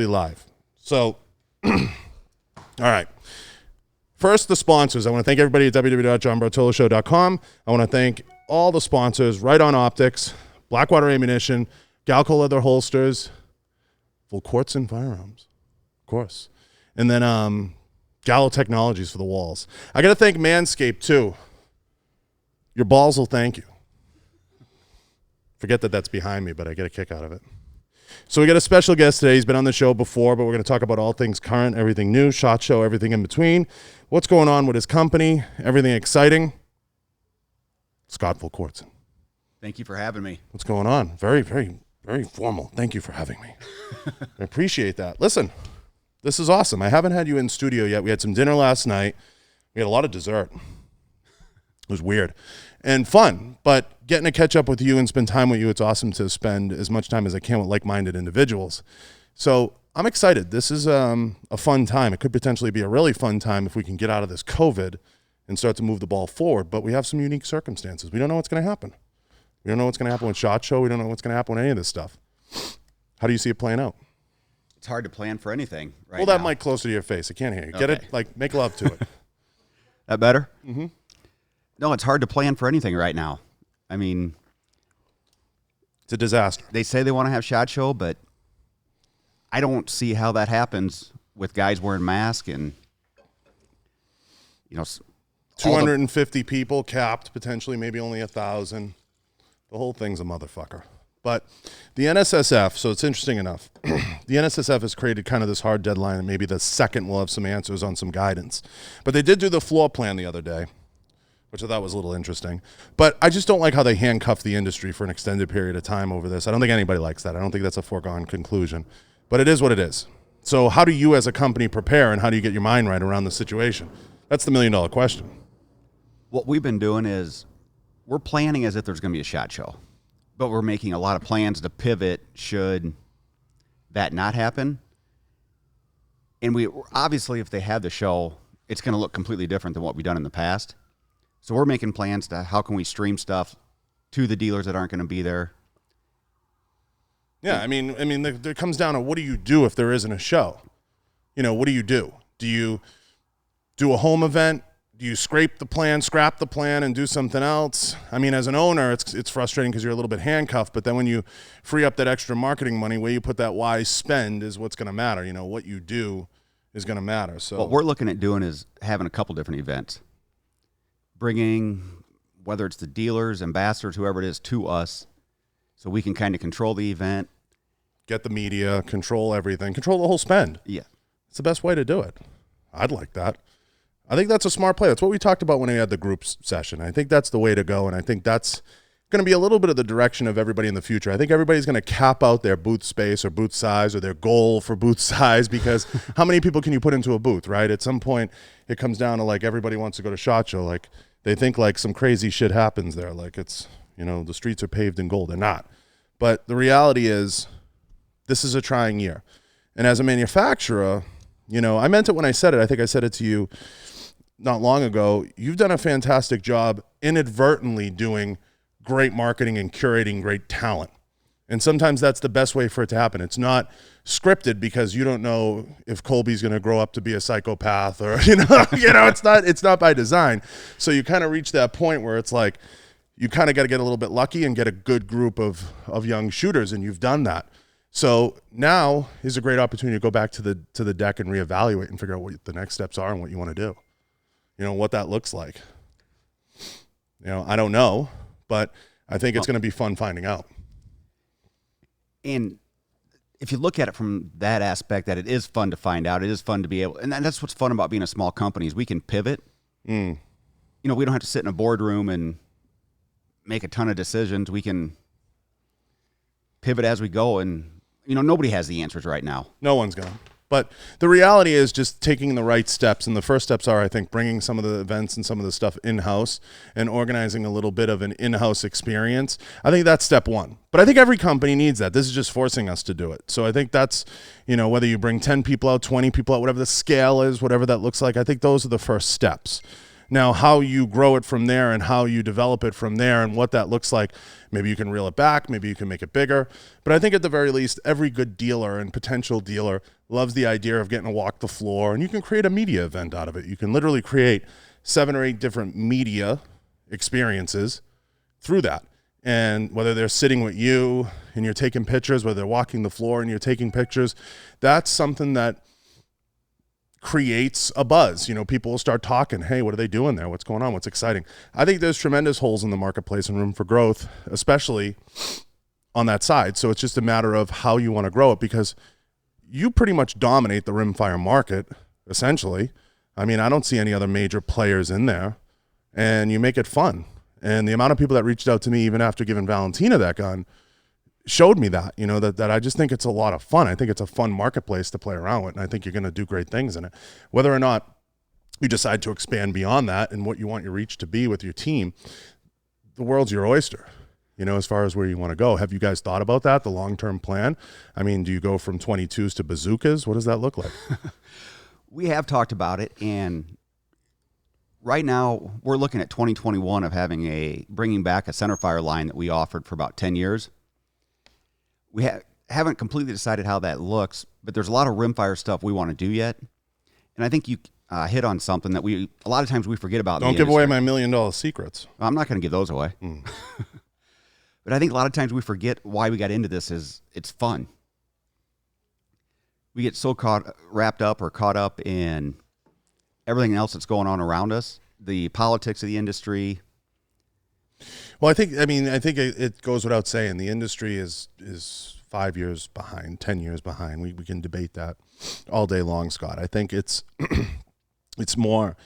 live. So, all right. First, the sponsors. I want to thank everybody at www.johnbartoloshow.com. I want to thank all the sponsors, Right On Optics, Blackwater Ammunition, Galco Leather Holsters, Volquartsen Firearms, of course. And then Gallo Technologies for the walls. I got to thank Manscaped, too. Your balls will thank you. Forget that that's behind me, but I get a kick out of it. So we got a special guest today. He's been on the show before, but we're going to talk about all things current, everything new, SHOT Show, everything in between, what's going on with his company, everything exciting. Scott Volquartsen. Thank you for having me. What's going on? Very, very, very formal. Thank you for having me. I appreciate that. Listen, this is awesome. I haven't had you in studio yet. We had some dinner last night. We had a lot of dessert. It was weird and fun, but getting to catch up with you and spend time with you, it's awesome to spend as much time as I can with like-minded individuals. So I'm excited. This is a fun time. It could potentially be a really fun time if we can get out of this COVID and start to move the ball forward, but we have some unique circumstances. We don't know what's going to happen. We don't know what's going to happen with SHOT Show. We don't know what's going to happen with any of this stuff. How do you see it playing out? It's hard to plan for anything right Pull now. that mic closer to your face. I can't hear you. Okay. Get it? Like, make love to it. That better? Mm-hmm. No, it's hard to plan for anything right now. I mean, it's a disaster. they say they want to have SHOT Show, but I don't see how that happens with guys wearing masks and, you know, 250 people capped, potentially maybe only 1,000. The whole thing's a motherfucker. But the NSSF, so it's interesting enough, the NSSF has created kind of this hard deadline, and maybe the second we'll have some answers on some guidance. But they did do the floor plan the other day, which I thought was a little interesting. But I just don't like how they handcuff the industry for an extended period of time over this. I don't think anybody likes that. I don't think that's a foregone conclusion. But it is what it is. So how do you as a company prepare, and how do you get your mind right around the situation? That's the million-dollar question. what we've been doing is we're planning as if there's going to be a SHOT Show, but we're making a lot of plans to pivot should that not happen. And we obviously, if they have the show, it's going to look completely different than what we've done in the past. So we're making plans to how can we stream stuff to the dealers that aren't going to be there. Yeah, I mean, it comes down to what do you do if there isn't a show? You know, what do you do? Do you do a home event? Do you scrap the plan, and do something else? I mean, as an owner, it's frustrating because you're a little bit handcuffed, but then when you free up that extra marketing money, where you put that wise spend is what's going to matter. You know, what you do is going to matter. So what we're looking at doing is having a couple different events. Bringing, whether it's the dealers, ambassadors, whoever it is, to us so we can kind of control the event. Get the media, control everything, control the whole spend. Yeah. It's the best way to do it. I'd like that. I think that's a smart play. That's what we talked about when we had the group session. I think that's the way to go, and I think that's going to be a little bit of the direction of everybody in the future. I think everybody's going to cap out their booth space or booth size or their goal for booth size because how many people can you put into a booth, right? At some point, it comes down to, like, everybody wants to go to SHOT Show. Like, they think, like, some crazy shit happens there. Like, it's, you know, the streets are paved in gold. They're not. But the reality is this is a trying year. And as a manufacturer, you know, I meant it when I said it. I think I said it to you not long ago. You've done a fantastic job inadvertently doing great marketing and curating great talent. And sometimes that's the best way for it to happen. It's not scripted because you don't know if Colby's going to grow up to be a psychopath or, it's not by design. So you kind of reach that point where it's like, you kind of got to get a little bit lucky and get a good group of young shooters. And you've done that. So now is a great opportunity to go back to the deck and reevaluate and figure out what the next steps are and what you want to do. You know, what that looks like. You know, I don't know, but I think it's going to be fun finding out. And if you look at it from that aspect, that it is fun to find out, it is fun to be able, and that's what's fun about being a small company is we can pivot. You know, we don't have to sit in a boardroom and make a ton of decisions. We can pivot as we go, and, you know, nobody has the answers right now. No one's going to. But the reality is just taking the right steps. And the first steps are, I think, bringing some of the events and some of the stuff in-house and organizing a little bit of an in-house experience. I think that's step one. But I think every company needs that. This is just forcing us to do it. So I think that's, you know, whether you bring 10 people out, 20 people out, whatever the scale is, whatever that looks like, I think those are the first steps. Now, how you grow it from there and how you develop it from there and what that looks like, maybe you can reel it back, maybe you can make it bigger. But I think at the very least, every good dealer and potential dealer loves the idea of getting to walk the floor, and you can create a media event out of it. You can literally create 7 or 8 different media experiences through that. And whether they're sitting with you and you're taking pictures, whether they're walking the floor and you're taking pictures, that's something that creates a buzz. People will start talking, hey, what are they doing there? What's going on? What's exciting? I think there's tremendous holes in the marketplace and room for growth, especially on that side. So it's just a matter of how you want to grow it, because you pretty much dominate the rimfire market, essentially. I mean, I don't see any other major players in there, and you make it fun. And the amount of people that reached out to me even after giving Valentina that gun showed me that, that I just think it's a lot of fun. I think it's a fun marketplace to play around with, and I think you're going to do great things in it. Whether or not you decide to expand beyond that and what you want your reach to be with your team, the world's your oyster, as far as where you want to go. Have you guys thought about that, the long-term plan? I mean, do you go from 22s to bazookas? What does that look like? We have talked about it, and right now we're looking at 2021 of bringing back a centerfire line that we offered for about 10 years. We haven't completely decided how that looks, but there's a lot of rimfire stuff we want to do yet. And I think you hit on something that a lot of times we forget about. Don't give away my $1 million secrets. I'm not going to give those away. But I think a lot of times we forget why we got into this is it's fun. We get so wrapped up or caught up in everything else that's going on around us, the politics of the industry. Well, I think it goes without saying the industry is 5 years behind, 10 years behind. We can debate that all day long, Scott. I think it's more,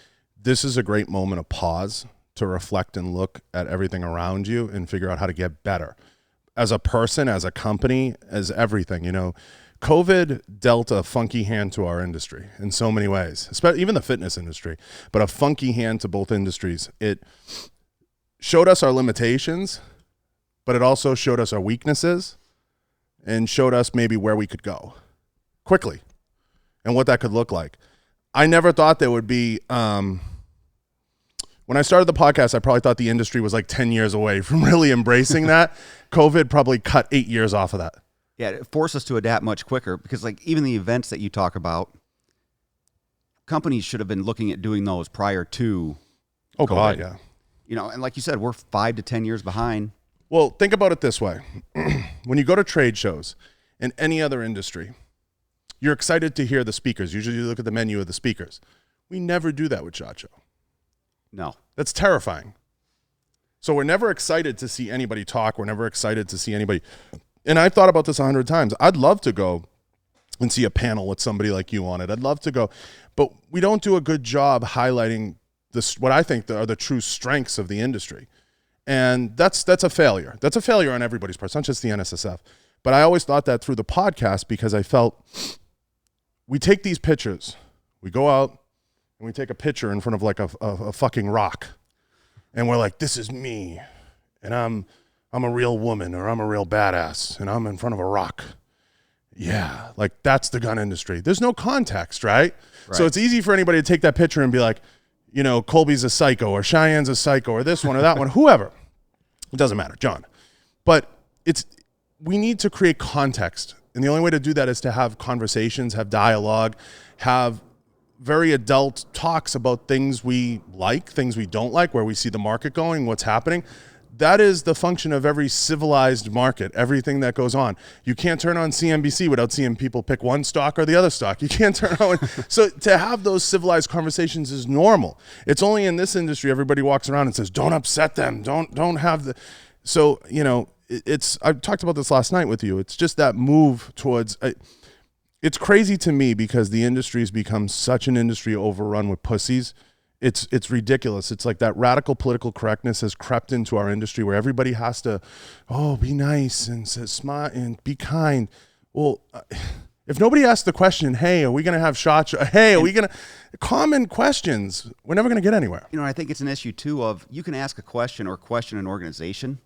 this is a great moment of pause to reflect and look at everything around you and figure out how to get better as a person, as a company, as everything. COVID dealt a funky hand to our industry in so many ways, especially even the fitness industry, but a funky hand to both industries. It showed us our limitations, but it also showed us our weaknesses and showed us maybe where we could go quickly and what that could look like. I never thought there would be, when I started the podcast, I probably thought the industry was like 10 years away from really embracing that. COVID probably cut 8 years off of that. Yeah, it forced us to adapt much quicker, because even the events that you talk about, companies should have been looking at doing those prior to COVID. God, yeah. And like you said, we're 5 to 10 years behind. Well, think about it this way. When you go to trade shows in any other industry, you're excited to hear the speakers. Usually you look at the menu of the speakers. We never do that with SHOT Show. No. That's terrifying. So we're never excited to see anybody talk. We're never excited to see anybody. And I've thought about this 100 times. I'd love to go and see a panel with somebody like you on it. I'd love to go. But we don't do a good job highlighting what I think are the true strengths of the industry. And that's a failure. That's a failure on everybody's part. It's not just the NSSF. But I always thought that through the podcast, because I felt we take these pictures. We go out and we take a picture in front of like a fucking rock. And we're like, this is me. And I'm a real woman, or I'm a real badass, and I'm in front of a rock. Yeah, like that's the gun industry. There's no context, right? So it's easy for anybody to take that picture and be like, Colby's a psycho, or Cheyenne's a psycho, or this one or that one, whoever. It doesn't matter, John. But we need to create context. And the only way to do that is to have conversations, have dialogue, have very adult talks about things we like, things we don't like, where we see the market going, what's happening. That is the function of every civilized market, everything that goes on. You can't turn on CNBC without seeing people pick one stock or the other stock. You can't turn on. So to have those civilized conversations is normal. It's only in this industry everybody walks around and says, don't upset them. Don't have the. So, I talked about this last night with you. It's just that move towards. It's crazy to me because the industry has become such an industry overrun with pussies. It's ridiculous. It's like that radical political correctness has crept into our industry where everybody has to, be nice and smart and be kind. Well, if nobody asks the question, hey, are we going to have SHOT Show? Hey, are we going to, common questions, we're never going to get anywhere. I think it's an issue too of you can ask a question or question an organization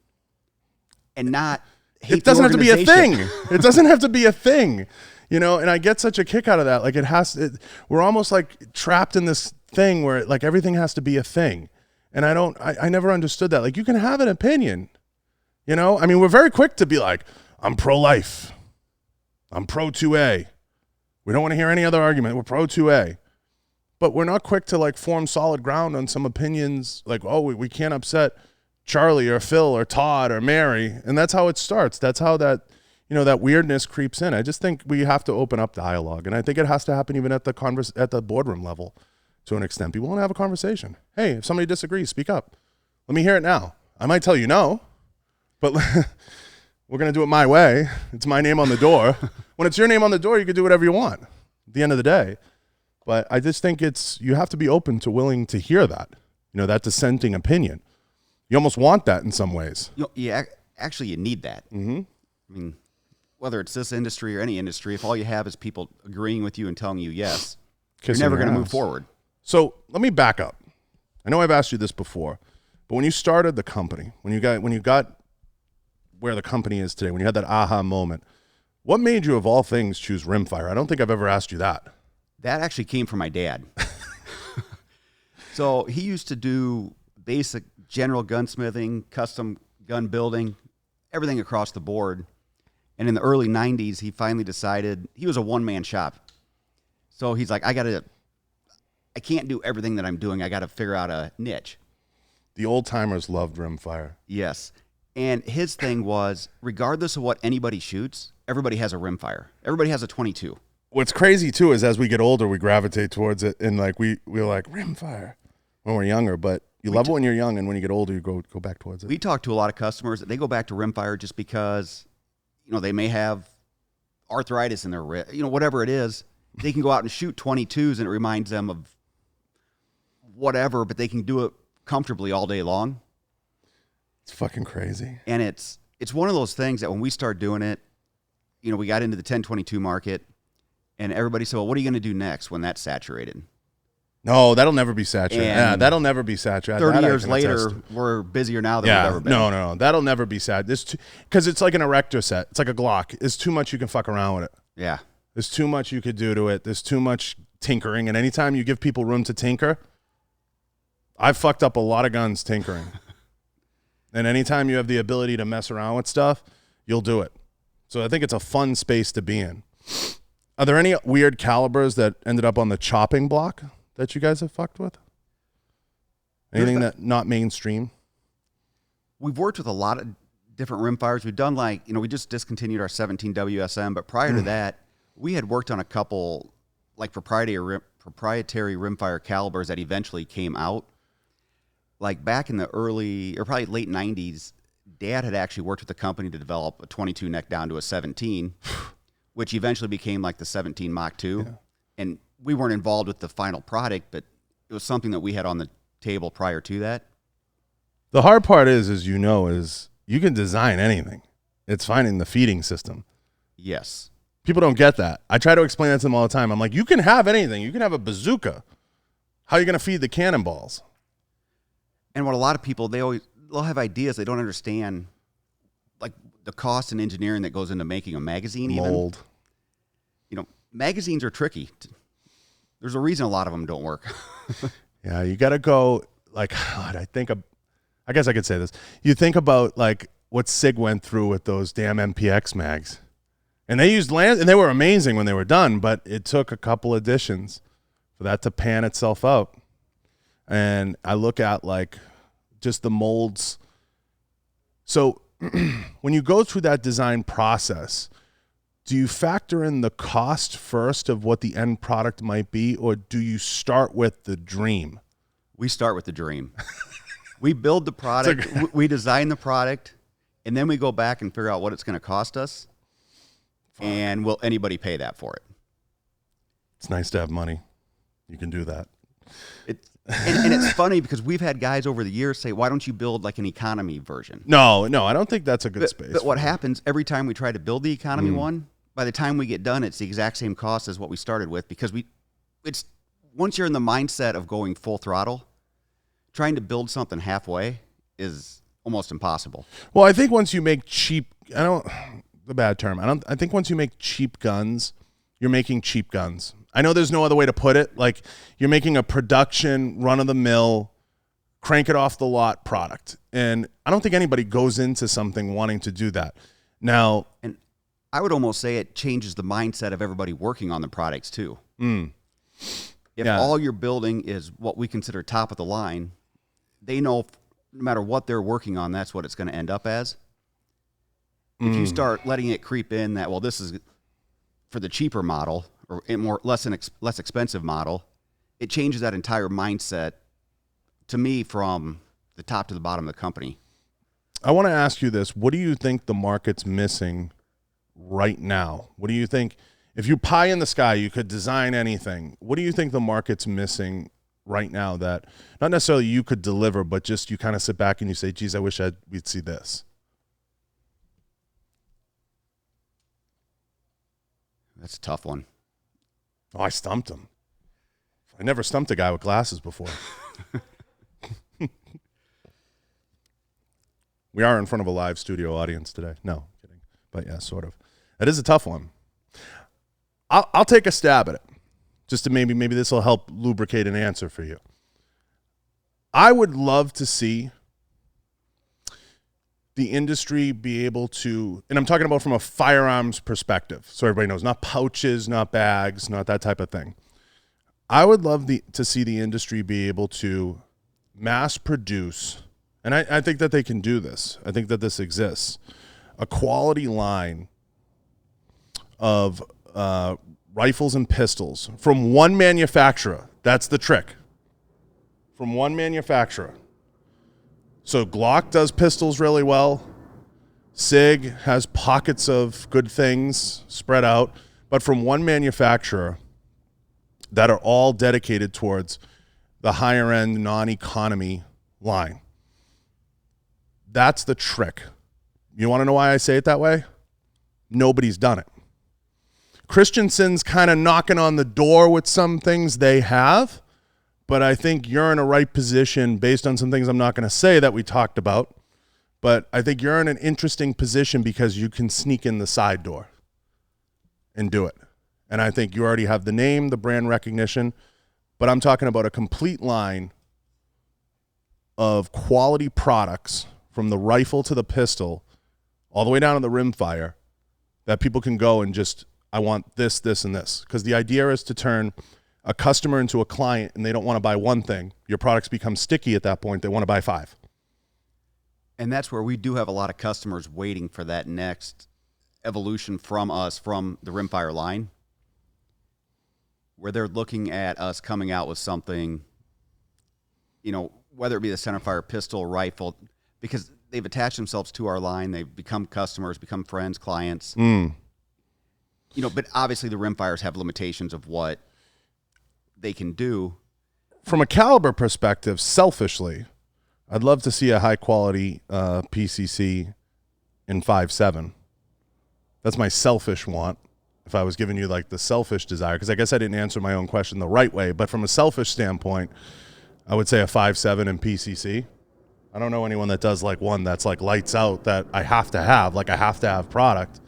and not hate it doesn't the have to be a thing. organization. It doesn't have to be a thing. And I get such a kick out of that. Like we're almost like trapped in this thing where like everything has to be a thing. And I never understood that. Like, you can have an opinion, you know? I mean, we're very quick to be like, I'm pro-life. I'm pro-2A. We don't want to hear any other argument. We're pro-2A. But we're not quick to like form solid ground on some opinions like, oh, we can't upset Charlie or Phil or Todd or Mary. And that's how it starts. That's how that, you know, that weirdness creeps in. I just think we have to open up dialogue. And I think it has to happen even at the boardroom level to an extent. People want to have a conversation. Hey, if somebody disagrees, speak up. Let me hear it now. I might tell you no, but we're going to do it my way. It's my name on the door. When it's your name on the door, you can do whatever you want at the end of the day. But I just think you have to be open to willing to hear that, you know, that dissenting opinion. You almost want that in some ways. Actually, you need that. Mm-hmm. I mean, whether it's this industry or any industry, if all you have is people agreeing with you and telling you yes, you're never going to move forward. So let me back up. I know I've asked you this before, but when you started the company, when you got where the company is today, when you had that aha moment, what made you of all things choose rimfire? I don't think I've ever asked you that. That actually came from my dad. So he used to do basic general gunsmithing, custom gun building, everything across the board. And in the early 90s, he finally decided, he was a one-man shop. So he's like, I can't do everything that I'm doing. I got to figure out a niche. The old timers loved rimfire. Yes. And his thing was, regardless of what anybody shoots, everybody has a rimfire. Everybody has a 22. What's crazy too is as we get older, we gravitate towards it, and like we're like rimfire when we're younger. But you love it when you're young, and when you get older, you go back towards it. We talk to a lot of customers that they go back to rimfire just because, you know, they may have arthritis in their wrist, you know, whatever it is. They can go out and shoot 22s, and it reminds them of whatever, but they can do it comfortably all day long. It's fucking crazy. And it's one of those things that when we start doing it, you know, we got into the 10/22 market, and everybody said, well, what are you going to do next when that's saturated? No, that'll never be saturated. And yeah, that'll never be saturated. 30 years later, we're busier now than we've ever been. No. That'll never be saturated. Because it's like an erector set. It's like a Glock. It's too much you can fuck around with it. Yeah. There's too much you could do to it. There's too much tinkering. And anytime you give people room to tinker, I've fucked up a lot of guns tinkering. And anytime you have the ability to mess around with stuff, you'll do it. So I think it's a fun space to be in. Are there any weird calibers that ended up on the chopping block that you guys have fucked with? Anything that not mainstream? We've worked with a lot of different rimfires. We've done we just discontinued our 17 WSM, but prior to that, we had worked on a couple like proprietary rimfire calibers that eventually came out. Like back in the early or probably late 90s, Dad had actually worked with a company to develop a 22 neck down to a 17, which eventually became like the 17 Mach 2. Yeah. And we weren't involved with the final product, but it was something that we had on the table prior to that. The hard part is you can design anything. It's finding the feeding system. Yes. People don't get that. I try to explain that to them all the time. I'm like, you can have anything. You can have a bazooka. How are you going to feed the cannonballs? And what a lot of people, they'll have ideas. They don't understand, like the cost and engineering that goes into making a magazine. Mold. Even, you know, magazines are tricky. There's a reason a lot of them don't work. Yeah, you got to go. Like, God, I guess I could say this. You think about like what SIG went through with those damn MPX mags, and they used and they were amazing when they were done. But it took a couple editions for that to pan itself out. And I look at like just the molds. So when you go through that design process, do you factor in the cost first of what the end product might be, or do you start with the dream? We start with the dream. We build the product, we design the product, and then we go back and figure out what it's going to cost us. Fuck. And will anybody pay that for it? It's nice to have money. You can do that. And it's funny because we've had guys over the years say, why don't you build like an economy version? No, I don't think that's a good space. But what happens every time we try to build the economy one, by the time we get done, it's the exact same cost as what we started with, because it's once you're in the mindset of going full throttle, trying to build something halfway is almost impossible. Well, I think once you make cheap, the bad term. I think once you make cheap guns, you're making cheap guns. I know there's no other way to put it. Like, you're making a production, run-of-the-mill, crank it off the lot product. And I don't think anybody goes into something wanting to do that. Now, And I would almost say it changes the mindset of everybody working on the products too. If all you're building is what we consider top of the line, they know no matter what they're working on, that's what it's going to end up as. If you start letting it creep in that, well, this is for the cheaper model or less expensive model, it changes that entire mindset to me from the top to the bottom of the company. I want to ask you this. What do you think the market's missing right now? What do you think, if you pie in the sky, you could design anything, what do you think the market's missing right now that not necessarily you could deliver, but just you kind of sit back and you say, geez, I wish we'd see this? That's a tough one. Oh, I stumped him. I never stumped a guy with glasses before. We are in front of a live studio audience today. No, kidding. But yeah, sort of. It is a tough one. I'll take a stab at it. Just to maybe this will help lubricate an answer for you. I would love to see the industry be able to, and I'm talking about from a firearms perspective, so everybody knows, not pouches, not bags, not that type of thing. I would love to see the industry be able to mass produce, and I think that they can do this. I think that this exists. A quality line of rifles and pistols from one manufacturer. That's the trick. From one manufacturer. So Glock does pistols really well. SIG has pockets of good things spread out, but from one manufacturer that are all dedicated towards the higher end non-economy line. That's the trick. You want to know why I say it that way? Nobody's done it. Christensen's kind of knocking on the door with some things they have, but I think you're in a right position based on some things I'm not going to say that we talked about, but I think you're in an interesting position because you can sneak in the side door and do it. And I think you already have the name, the brand recognition, but I'm talking about a complete line of quality products from the rifle to the pistol, all the way down to the rimfire, that people can go and just, I want this, this, and this. Because the idea is to turn a customer into a client, and they don't want to buy one thing. Your products become sticky at that point. They want to buy 5. And that's where we do have a lot of customers waiting for that next evolution from us, from the rimfire line, where they're looking at us coming out with something, whether it be the centerfire pistol, rifle, because they've attached themselves to our line. They've become customers, become friends, clients. But obviously the rimfires have limitations of what they can do. From a caliber perspective, selfishly, I'd love to see a high-quality PCC in 5.7. That's my selfish want, if I was giving you, like, the selfish desire, because I guess I didn't answer my own question the right way. But from a selfish standpoint, I would say a 5.7 in PCC. I don't know anyone that does, like, one that's, like, lights out that I have to have. Like, I have to have product.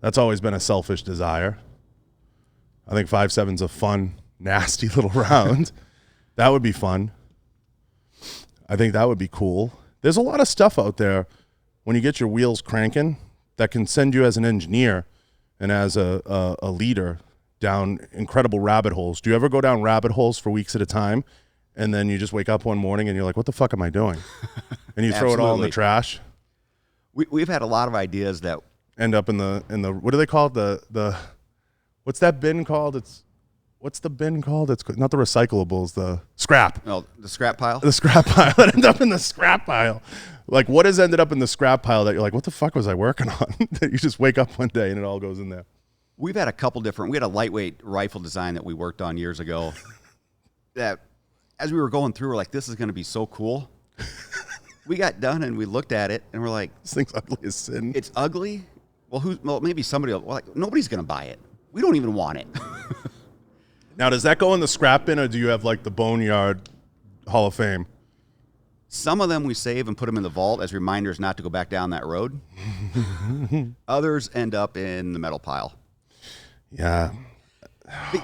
That's always been a selfish desire. I think 5.7's a fun, nasty little round. That would be fun. I think that would be cool. There's a lot of stuff out there when you get your wheels cranking that can send you as an engineer and as a leader down incredible rabbit holes. Do you ever go down rabbit holes for weeks at a time, and then you just wake up one morning and you're like, what the fuck am I doing? And you throw it all in the trash? We've had a lot of ideas that end up in the what do they call it? The what's that bin called? What's the bin called? It's not the recyclables, the scrap. Oh, the scrap pile? The scrap pile. That end up in the scrap pile. Like, what has ended up in the scrap pile that you're like, what the fuck was I working on? That you just wake up one day and it all goes in there. We've had a couple different, we had a lightweight rifle design that we worked on years ago that as we were going through, we're like, this is going to be so cool. We got done and we looked at it and we're like, this thing's ugly as sin. It's ugly? Well, maybe somebody will. Like, nobody's going to buy it. We don't even want it. Now, does that go in the scrap bin, or do you have, like, the Boneyard Hall of Fame? Some of them we save and put them in the vault as reminders not to go back down that road. Others end up in the metal pile. Yeah.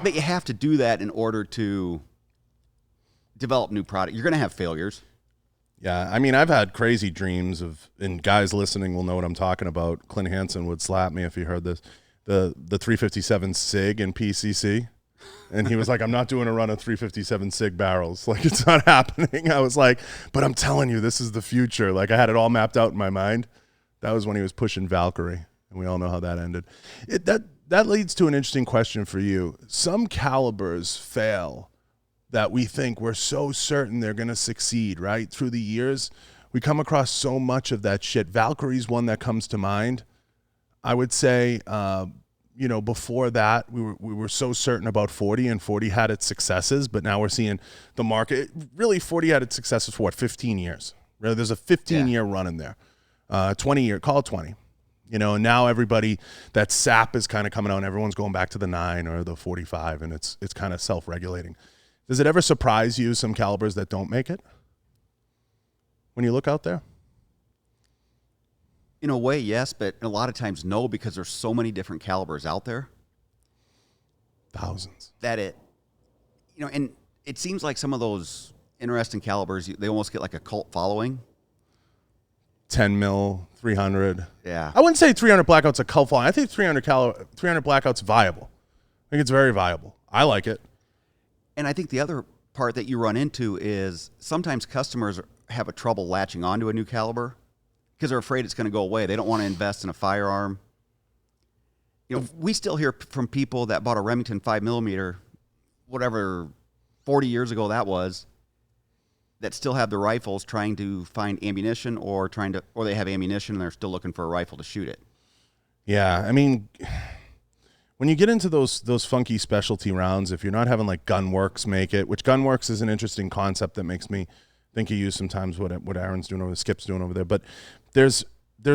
But you have to do that in order to develop new product. You're going to have failures. Yeah, I mean, I've had crazy dreams of, and guys listening will know what I'm talking about. Clint Hansen would slap me if he heard this. The 357 SIG in PCC. And he was like, I'm not doing a run of 357 SIG barrels. Like, it's not happening. I was like, but I'm telling you, this is the future. Like, I had it all mapped out in my mind. That was when he was pushing Valkyrie. And we all know how that ended. That leads to an interesting question for you. Some calibers fail that we think we're so certain they're going to succeed, right? Through the years, we come across so much of that shit. Valkyrie's one that comes to mind. I would say, before that, we were so certain about 40, and 40 had its successes, but now we're seeing the market. Really, 40 had its successes for, 15 years? Really, there's a 15-year run in there. 20-year, call it 20. And now everybody, that SAP is kind of coming out, and everyone's going back to the 9 or the 45, and it's kind of self-regulating. Does it ever surprise you, some calibers that don't make it when you look out there? In a way, yes, but a lot of times no, because there's so many different calibers out there. Thousands. And it seems like some of those interesting calibers, they almost get like a cult following. 10 mil, 300. Yeah. I wouldn't say 300 blackout's a cult following. I think 300 blackout's viable. I think it's very viable. I like it. And I think the other part that you run into is sometimes customers have a trouble latching onto a new caliber because they're afraid it's going to go away. They don't want to invest in a firearm. We still hear from people that bought a Remington 5mm, whatever, 40 years ago that was, that still have the rifles trying to find ammunition or they have ammunition and they're still looking for a rifle to shoot it. Yeah, I mean, when you get into those funky specialty rounds, if you're not having like Gunworks make it, which Gunworks is an interesting concept that makes me think you use sometimes what Aaron's doing over there, Skip's doing over there, but there's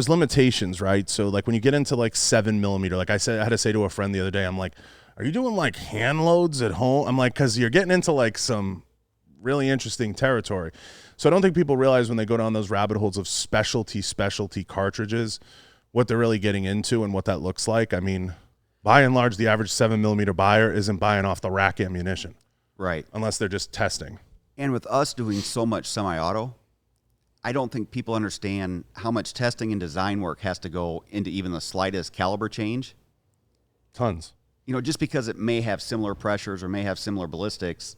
limitations, right? So like when you get into like 7mm, like I had to say to a friend the other day, I'm like, are you doing like hand loads at home? I'm like, because you're getting into like some really interesting territory. So I don't think people realize when they go down those rabbit holes of specialty cartridges, what they're really getting into and what that looks like. I mean, by and large, the average 7mm buyer isn't buying off the rack ammunition. Right. Unless they're just testing. And with us doing so much semi-auto, I don't think people understand how much testing and design work has to go into even the slightest caliber change. Tons. Just because it may have similar pressures or may have similar ballistics,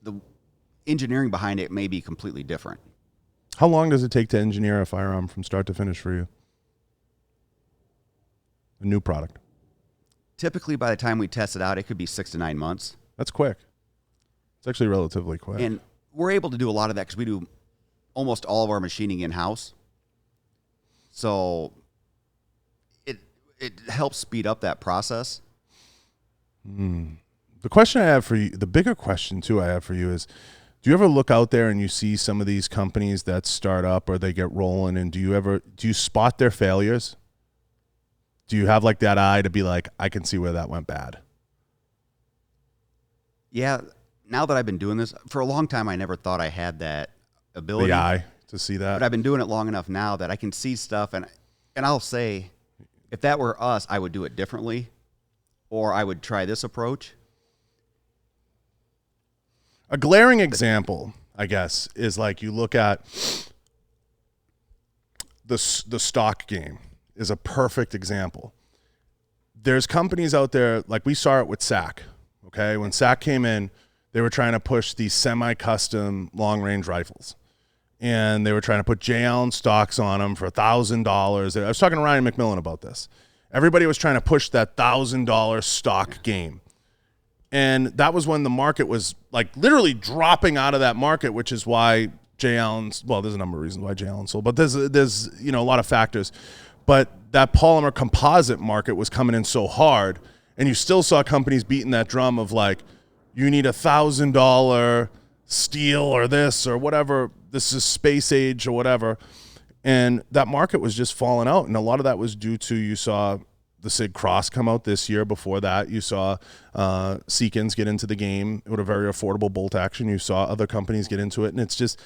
the engineering behind it may be completely different. How long does it take to engineer a firearm from start to finish for you? A new product. Typically, by the time we test it out, it could be 6 to 9 months. That's quick. It's actually relatively quick. And we're able to do a lot of that because we do almost all of our machining in-house. So it helps speed up that process. The question I have for you, the bigger question too I have for you is, do you ever look out there and you see some of these companies that start up or they get rolling, and do you spot their failures? Do you have like that eye to be like, I can see where that went bad? Yeah. Now that I've been doing this for a long time, I never thought I had that ability. The eye to see that. But I've been doing it long enough now that I can see stuff, and I'll say, if that were us, I would do it differently, or I would try this approach. A glaring example, I guess, is like you look at the stock game is a perfect example. There's companies out there, like we saw it with SAC, okay? When SAC came in, they were trying to push these semi-custom long-range rifles. And they were trying to put J. Allen stocks on them for $1,000. I was talking to Ryan McMillan about this. Everybody was trying to push that $1,000 stock game. And that was when the market was like literally dropping out of that market, which is why J. Allen's, well, there's a number of reasons why J. Allen sold, but there's a lot of factors. But that polymer composite market was coming in so hard, and you still saw companies beating that drum of like, you need $1,000 steel or this or whatever. This is space age or whatever. And that market was just falling out. And a lot of that was due to, you saw the SIG Cross come out this year. Before that, you saw Seekins get into the game with a very affordable bolt action. You saw other companies get into it. And it's just,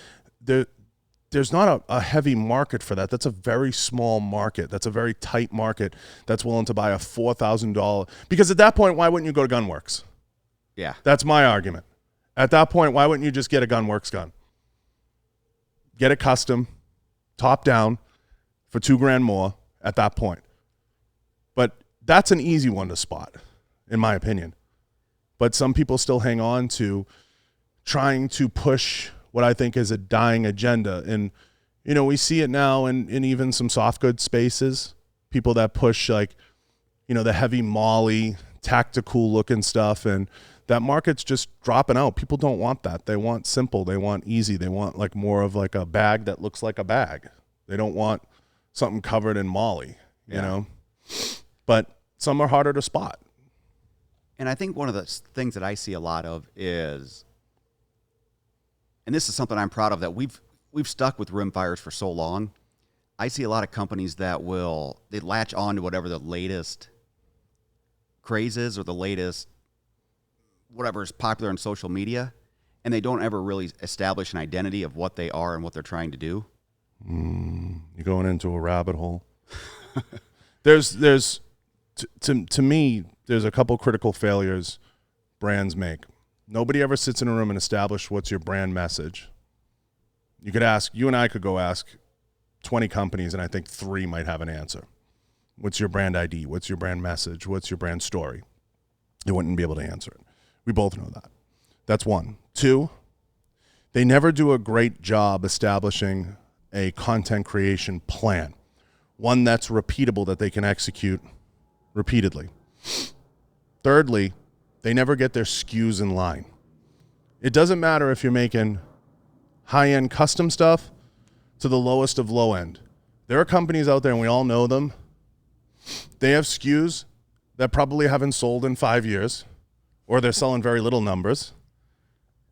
there's not a heavy market for that. That's a very small market. That's a very tight market that's willing to buy a $4,000. Because at that point, why wouldn't you go to Gunworks? Yeah. That's my argument. At that point, why wouldn't you just get a Gunworks gun? Get it custom, top down, for $2,000 more at that point. But that's an easy one to spot, in my opinion. But some people still hang on to trying to push what I think is a dying agenda. And, you know, we see it now in even some soft goods spaces, people that push like, you know, the heavy molly, tactical looking stuff. And that market's just dropping out. People don't want that. They want simple. They want easy. They want like more of like a bag that looks like a bag. They don't want something covered in molly, you know? But some are harder to spot. And I think one of the things that I see a lot of is, and this is something I'm proud of, that we've stuck with rimfires for so long. I see a lot of companies that they latch on to whatever the latest craze is or the latest whatever is popular on social media, and they don't ever really establish an identity of what they are and what they're trying to do. You're going into a rabbit hole. There's to me, there's a couple critical failures brands make. Nobody ever sits in a room and establishes what's your brand message. You and I could go ask 20 companies, and I think 3 might have an answer. What's your brand ID? What's your brand message? What's your brand story? They wouldn't be able to answer it. We both know that. That's one. 2, they never do a great job establishing a content creation plan, one that's repeatable that they can execute repeatedly. Thirdly, they never get their SKUs in line. It doesn't matter if you're making high-end custom stuff to the lowest of low end. There are companies out there, and we all know them. They have SKUs that probably haven't sold in 5 years, or they're selling very little numbers.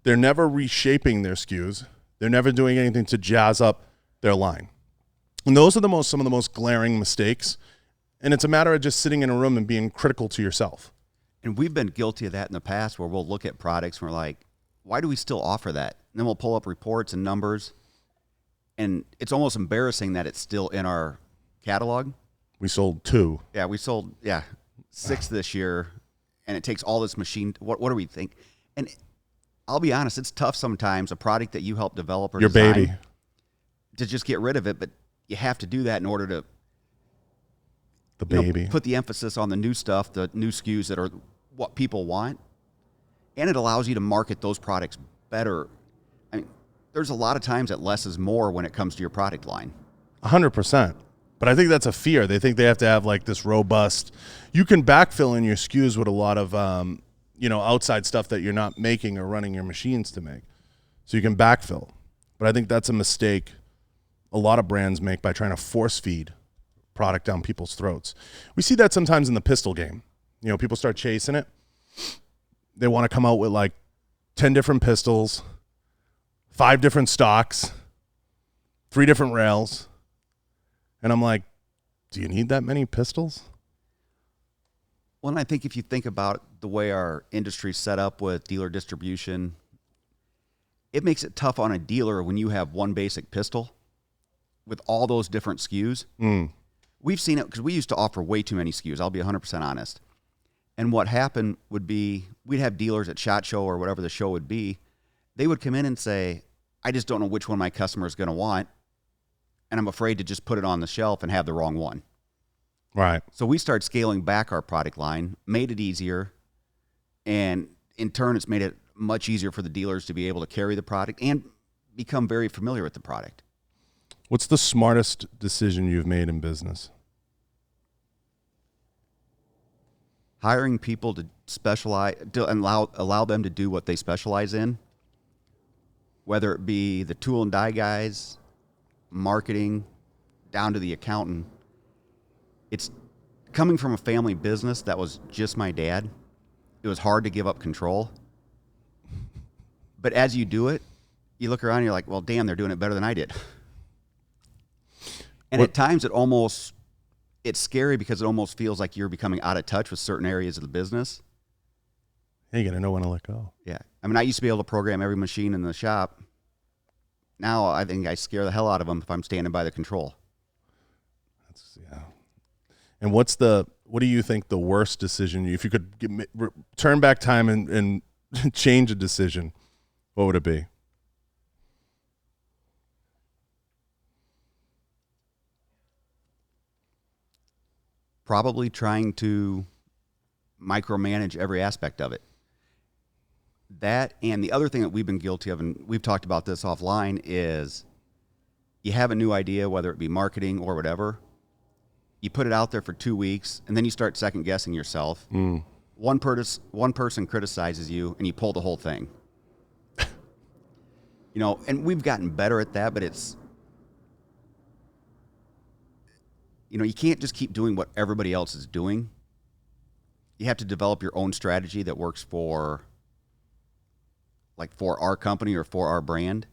They're never reshaping their SKUs. They're never doing anything to jazz up their line. And those are some of the most glaring mistakes. And it's a matter of just sitting in a room and being critical to yourself. And we've been guilty of that in the past, where we'll look at products and we're like, why do we still offer that? And then we'll pull up reports and numbers, and it's almost embarrassing that it's still in our catalog. We sold 2. Yeah, we sold 6 this year, and it takes all this machine. What do we think? And I'll be honest, it's tough sometimes, a product that you help develop or your design, baby, to just get rid of it. But you have to do that in order to put the emphasis on the new stuff, the new SKUs that are what people want. And it allows you to market those products better. I mean, there's a lot of times that less is more when it comes to your product line. 100%. But I think that's a fear. They think they have to have like this robust. You can backfill in your SKUs with a lot of outside stuff that you're not making or running your machines to make. So you can backfill. But I think that's a mistake a lot of brands make by trying to force feed product down people's throats. We see that sometimes in the pistol game. You know, people start chasing it. They want to come out with like 10 different pistols, 5 different stocks, 3 different rails. And I'm like, do you need that many pistols? Well, and I think if you think about the way our industry's set up with dealer distribution, it makes it tough on a dealer when you have one basic pistol with all those different SKUs. We've seen it because we used to offer way too many SKUs. I'll be 100% honest. And what happened would be, we'd have dealers at SHOT Show or whatever the show would be. They would come in and say, I just don't know which one my customer is going to want, and I'm afraid to just put it on the shelf and have the wrong one. Right. So we started scaling back our product line, made it easier, and in turn, it's made it much easier for the dealers to be able to carry the product and become very familiar with the product. What's the smartest decision you've made in business? Hiring people to specialize, to allow them to do what they specialize in, whether it be the tool and die guys, marketing, down to the accountant. It's coming from a family business that was just my dad. It was hard to give up control. But as you do it, you look around and you're like, well, damn, they're doing it better than I did. And at times it's scary because it almost feels like you're becoming out of touch with certain areas of the business. Hey, you got to know when to let go. Yeah. I mean, I used to be able to program every machine in the shop now I think I scare the hell out of them if I'm standing by the control. Yeah. And what do you think the worst decision, if you could turn back time and change a decision, what would it be? Probably trying to micromanage every aspect of it. That, and the other thing that we've been guilty of, and we've talked about this offline, is you have a new idea, whether it be marketing or whatever. You put it out there for 2 weeks, and then you start second guessing yourself. One person criticizes you, and you pull the whole thing. And we've gotten better at that, but it's, you can't just keep doing what everybody else is doing. You have to develop your own strategy that works for our company or for our brand.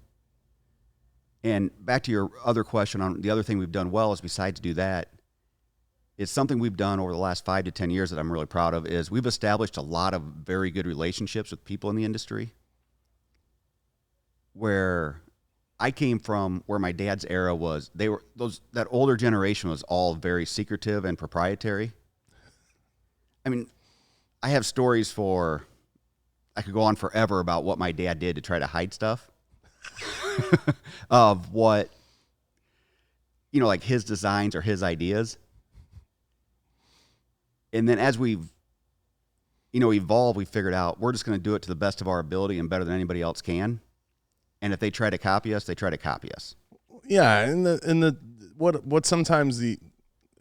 And back to your other question on the other thing we've done well is, besides do that, is something we've done over the last 5 to 10 years that I'm really proud of, is we've established a lot of very good relationships with people in the industry. Where I came from, where my dad's era was, that older generation was all very secretive and proprietary. I mean, I have stories I could go on forever about what my dad did to try to hide stuff of what, like his designs or his ideas. And then as we've, evolved, we figured out we're just going to do it to the best of our ability and better than anybody else can. And if they try to copy us, they try to copy us. Yeah, and what sometimes I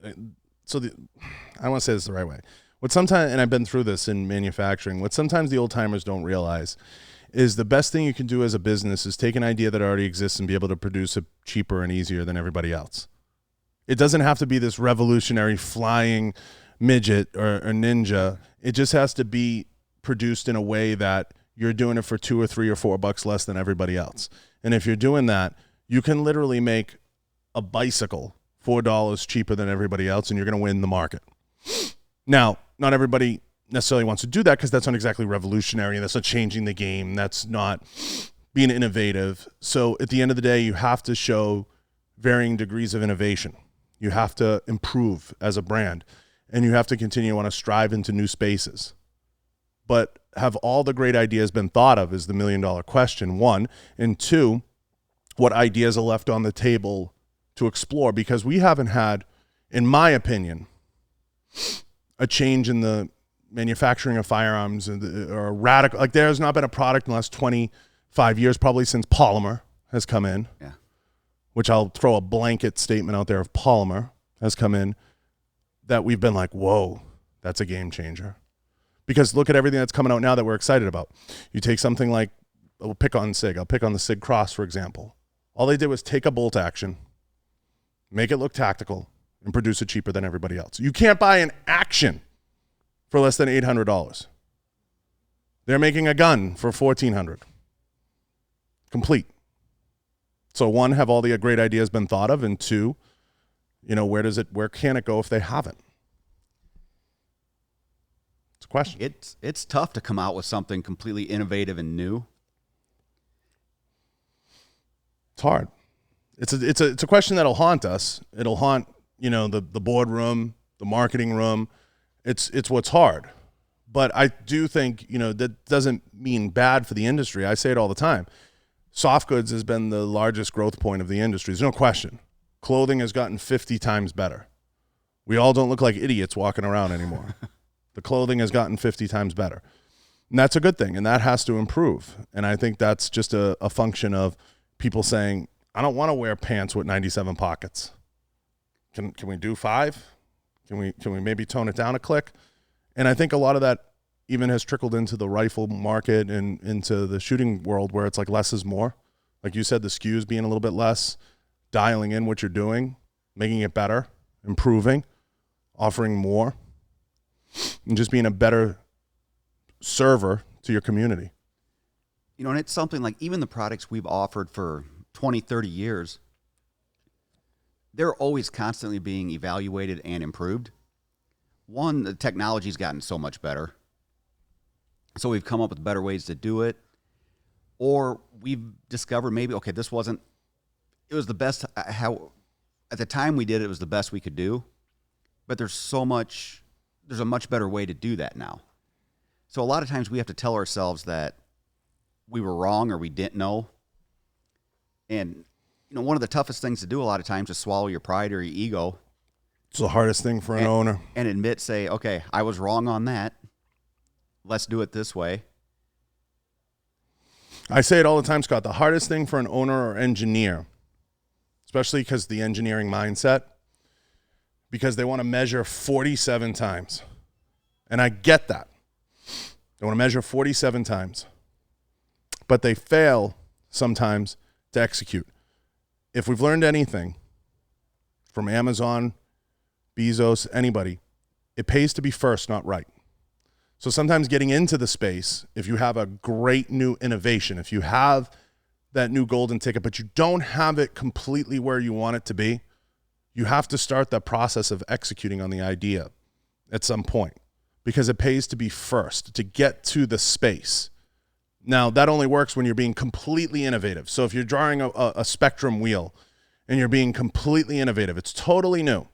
want to say this the right way. What sometimes, and I've been through this in manufacturing, what sometimes the old timers don't realize is the best thing you can do as a business is take an idea that already exists and be able to produce it cheaper and easier than everybody else. It doesn't have to be this revolutionary flying midget or ninja. It just has to be produced in a way that you're doing it for $2 or $3 or $4 less than everybody else. And if you're doing that, you can literally make a bicycle $4 cheaper than everybody else, and you're going to win the market. Now, not everybody necessarily wants to do that because that's not exactly revolutionary, and that's not changing the game. That's not being innovative. So at the end of the day, you have to show varying degrees of innovation. You have to improve as a brand, and you have to continue to want to strive into new spaces. But have all the great ideas been thought of is the $1 million question, one. And two, what ideas are left on the table to explore? Because we haven't had, in my opinion, a change in the manufacturing of firearms or a radical, like there has not been a product in the last 25 years, probably since polymer has come in, which I'll throw a blanket statement out there of polymer has come in, that we've been like, whoa, that's a game changer. Because look at everything that's coming out now that we're excited about. You take something like, I'll pick on SIG. I'll pick on the SIG Cross, for example. All they did was take a bolt action, make it look tactical, and produce it cheaper than everybody else. You can't buy an action for less than $800. They're making a gun for $1,400. Complete. So one, have all the great ideas been thought of? And two, where can it go if they haven't? It's a question. It's tough to come out with something completely innovative and new. It's hard. It's a question that'll haunt us. It'll haunt, the boardroom, the marketing room. It's what's hard. But I do think, that doesn't mean bad for the industry. I say it all the time. Soft goods has been the largest growth point of the industry. There's no question. Clothing has gotten 50 times better. We all don't look like idiots walking around anymore. The clothing has gotten 50 times better. And that's a good thing, and that has to improve. And I think that's just a function of people saying, I don't want to wear pants with 97 pockets. Can we do 5? Can we maybe tone it down a click? And I think a lot of that even has trickled into the rifle market and into the shooting world, where it's like less is more. Like you said, the SKUs being a little bit less, dialing in what you're doing, making it better, improving, offering more, and just being a better server to your community. And it's something like even the products we've offered for 20, 30 years, they're always constantly being evaluated and improved. One, the technology's gotten so much better. So we've come up with better ways to do it. Or we've discovered maybe, okay, this wasn't it was the best. How at the time we did it, it was the best we could do. But there's a much better way to do that now. So a lot of times we have to tell ourselves that we were wrong or we didn't know. And one of the toughest things to do a lot of times is swallow your pride or your ego. It's the hardest thing for an owner. And admit, say, okay, I was wrong on that. Let's do it this way. I say it all the time, Scott. The hardest thing for an owner or engineer, especially because the engineering mindset, because they want to measure 47 times. And I get that. They want to measure 47 times. But they fail sometimes to execute. If we've learned anything from Amazon, Bezos, anybody, it pays to be first, not right. So sometimes getting into the space, if you have a great new innovation, if you have that new golden ticket, but you don't have it completely where you want it to be, you have to start that process of executing on the idea at some point, because it pays to be first, to get to the space. Now, that only works when you're being completely innovative. So if you're drawing a spectrum wheel and you're being completely innovative, it's totally new.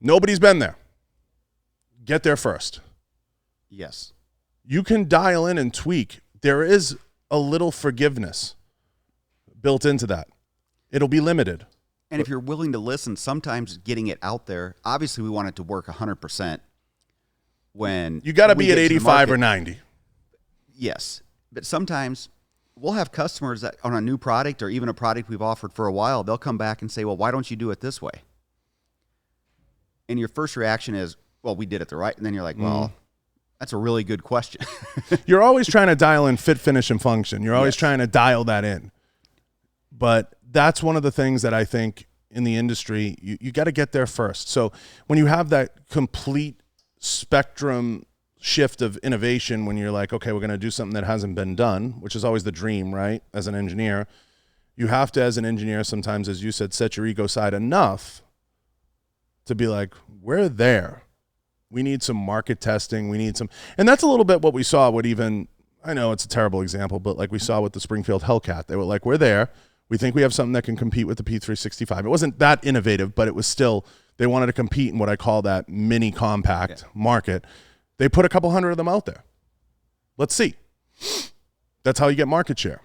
Nobody's been there. Get there first. Yes. You can dial in and tweak. There is a little forgiveness built into that. It'll be limited. And if you're willing to listen, sometimes getting it out there, obviously we want it to work 100% when you got to be at 85 or 90. Yes. But sometimes we'll have customers that on a new product or even a product we've offered for a while, they'll come back and say, well, why don't you do it this way? And your first reaction is, well, we did it the right. And then you're like, well, that's a really good question. You're always trying to dial in fit, finish, and function. You're always trying to dial that in. But that's one of the things that I think in the industry, you got to get there first. So when you have that complete spectrum shift of innovation, when you're like, okay, we're going to do something that hasn't been done, which is always the dream, right? As an engineer, you have to, as an engineer, sometimes, as you said, set your ego aside enough to be like, we're there. We need some market testing. We need some, and that's a little bit what we saw with even, I know it's a terrible example, but like we saw with the Springfield Hellcat. They were like, we're there. We think we have something that can compete with the P365. It wasn't that innovative, but it was still, they wanted to compete in what I call that mini compact market. They put a couple hundred of them out there. Let's see. That's how you get market share.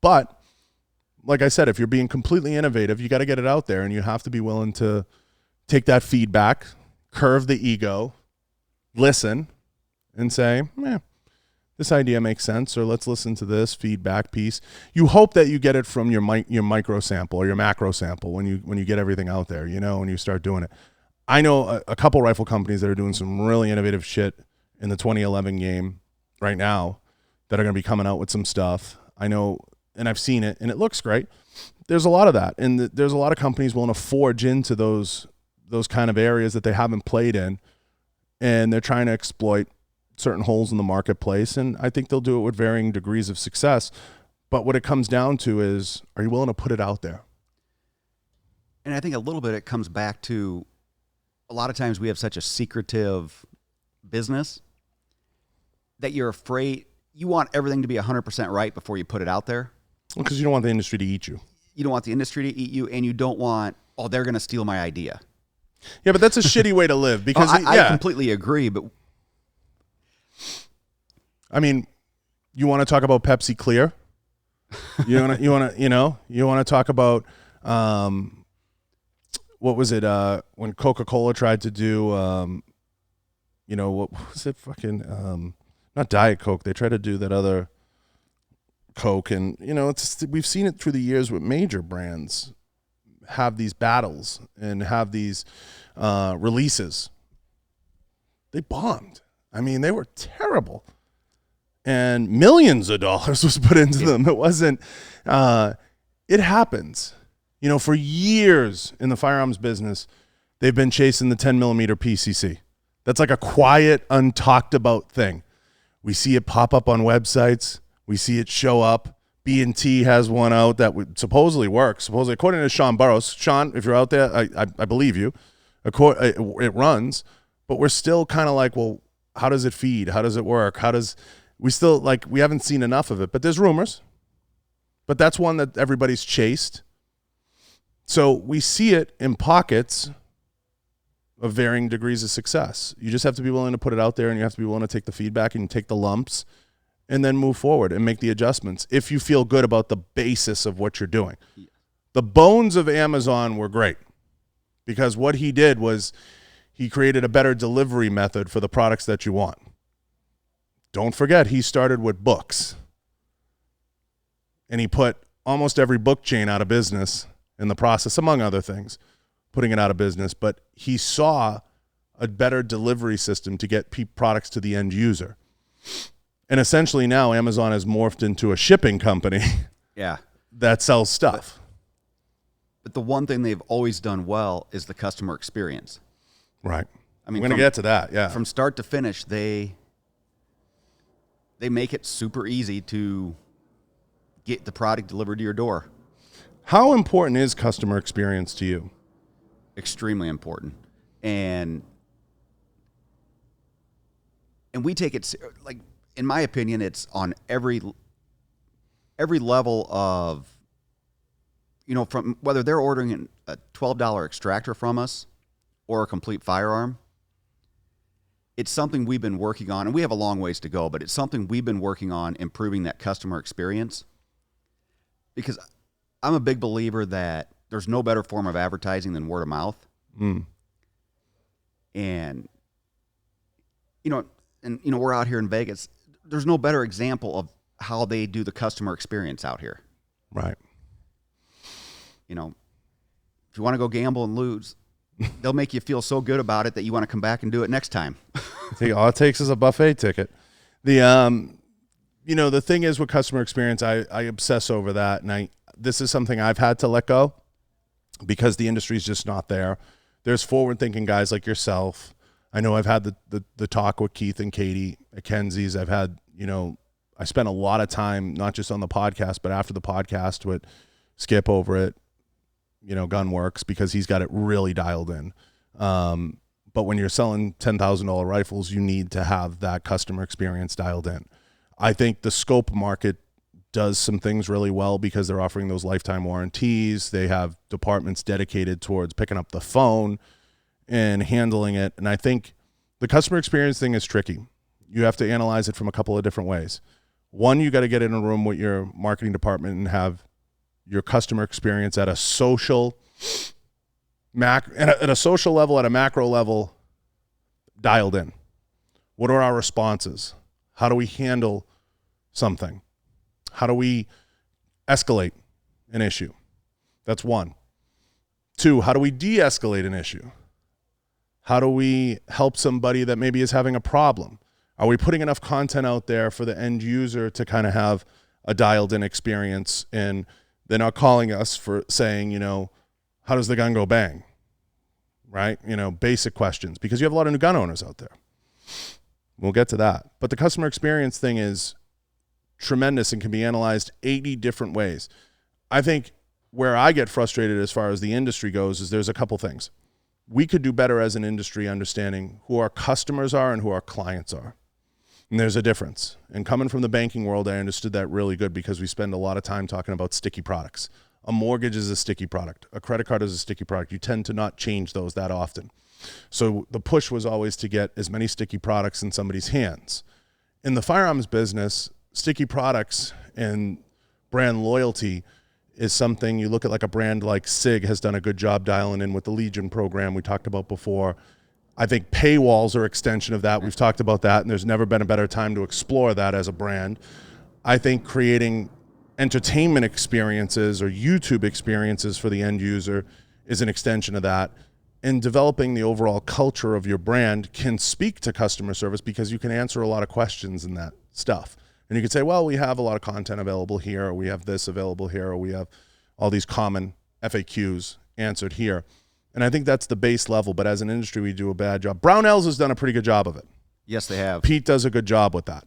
But like I said, if you're being completely innovative, you got to get it out there, and you have to be willing to take that feedback, curve the ego, listen, and say, this idea makes sense, or let's listen to this feedback piece. You hope that you get it from your micro sample or your macro sample when you get everything out there, when you start doing it. I know a couple rifle companies that are doing some really innovative shit in the 2011 game right now that are going to be coming out with some stuff. I know, and I've seen it, and it looks great. There's a lot of that, and there's a lot of companies willing to forge into those kind of areas that they haven't played in, and they're trying to exploit certain holes in the marketplace, and I think they'll do it with varying degrees of success. But what it comes down to is, are you willing to put it out there? And I think a little bit it comes back to, a lot of times we have such a secretive business that you're afraid, you want everything to be 100% right before you put it out there. Well, because you don't want the industry to eat you. You don't want the industry to eat you, and you don't want, they're going to steal my idea. Yeah, but that's a shitty way to live, because I completely agree, but I mean, you want to talk about Pepsi Clear? You want to talk about what was it when Coca-Cola tried to do what was it, fucking not Diet Coke, they tried to do that other Coke, and we've seen it through the years with major brands have these battles and have these releases. They bombed. I mean, they were terrible. And millions of dollars was put into them. It wasn't, it happens. For years in the firearms business, they've been chasing the 10 millimeter PCC. That's like a quiet, untalked about thing. We see it pop up on websites. We see it show up. B&T has one out that would supposedly work. Supposedly, according to Sean Burrows. Sean, if you're out there, I believe you. It runs. But we're still kind of like, well, how does it feed? How does it work? We haven't seen enough of it, but there's rumors. but that's one that everybody's chased. So we see it in pockets of varying degrees of success. You just have to be willing to put it out there, and you have to be willing to take the feedback and take the lumps and then move forward and make the adjustments if you feel good about the basis of what you're doing. The bones of Amazon were great because what he did was he created a better delivery method for the products that you want. Don't forget, he started with books, and he put almost every book chain out of business in the process, among other things, putting it out of business. But he saw a better delivery system to get products to the end user. And essentially now Amazon has morphed into a shipping company that sells stuff. But the one thing they've always done well is the customer experience. Right. I mean, we're going to get to that, yeah. From start to finish, they make it super easy to get the product delivered to your door. How important is customer experience to you? Extremely important. And we take it, like, in my opinion, it's on every level of, from whether they're ordering a $12 extractor from us or a complete firearm. It's something we've been working on, and we have a long ways to go, but it's something we've been working on, improving that customer experience. Because I'm a big believer that there's no better form of advertising than word of mouth. And, we're out here in Vegas. There's no better example of how they do the customer experience out here. Right. If you want to go gamble and lose, they'll make you feel so good about it that you want to come back and do it next time. All it takes is a buffet ticket. The thing is with customer experience, I obsess over that. And this is something I've had to let go because the industry's just not there. There's forward-thinking guys like yourself. I know I've had the talk with Keith and Katie at Kenzie's. I've had, I spent a lot of time, not just on the podcast, but after the podcast with Skip over at, Gunworks, because he's got it really dialed in. But when you're selling $10,000 rifles, you need to have that customer experience dialed in. I think the scope market does some things really well because they're offering those lifetime warranties. They have departments dedicated towards picking up the phone and handling it. And I think the customer experience thing is tricky. You have to analyze it from a couple of different ways. One, you got to get in a room with your marketing department and have your customer experience at a social at a social level, at a macro level, dialed in. What are our responses? How do we handle something? How do we escalate an issue? That's one. Two, how do we de-escalate an issue? How do we help somebody that maybe is having a problem? Are we putting enough content out there for the end user to kind of have a dialed in experience, and they're not calling us for saying, how does the gun go bang? Right? Basic questions, because you have a lot of new gun owners out there. We'll get to that. But the customer experience thing is tremendous and can be analyzed 80 different ways. I think where I get frustrated as far as the industry goes is there's a couple things. We could do better as an industry understanding who our customers are and who our clients are. And there's a difference. And coming from the banking world, I understood that really good because we spend a lot of time talking about sticky products. A mortgage is a sticky product. A credit card is a sticky product. You tend to not change those that often. So the push was always to get as many sticky products in somebody's hands. In the firearms business, sticky products and brand loyalty is something you look at, like a brand like SIG has done a good job dialing in with the Legion program we talked about before. I think paywalls are extension of that. We've talked about that, and there's never been a better time to explore that as a brand. I think creating entertainment experiences or YouTube experiences for the end user is an extension of that. And developing the overall culture of your brand can speak to customer service because you can answer a lot of questions in that stuff. And you could say, well, we have a lot of content available here, or we have this available here, or we have all these common FAQs answered here. And I think that's the base level, but as an industry, we do a bad job. Brownells has done a pretty good job of it. Yes, they have. Pete does a good job with that.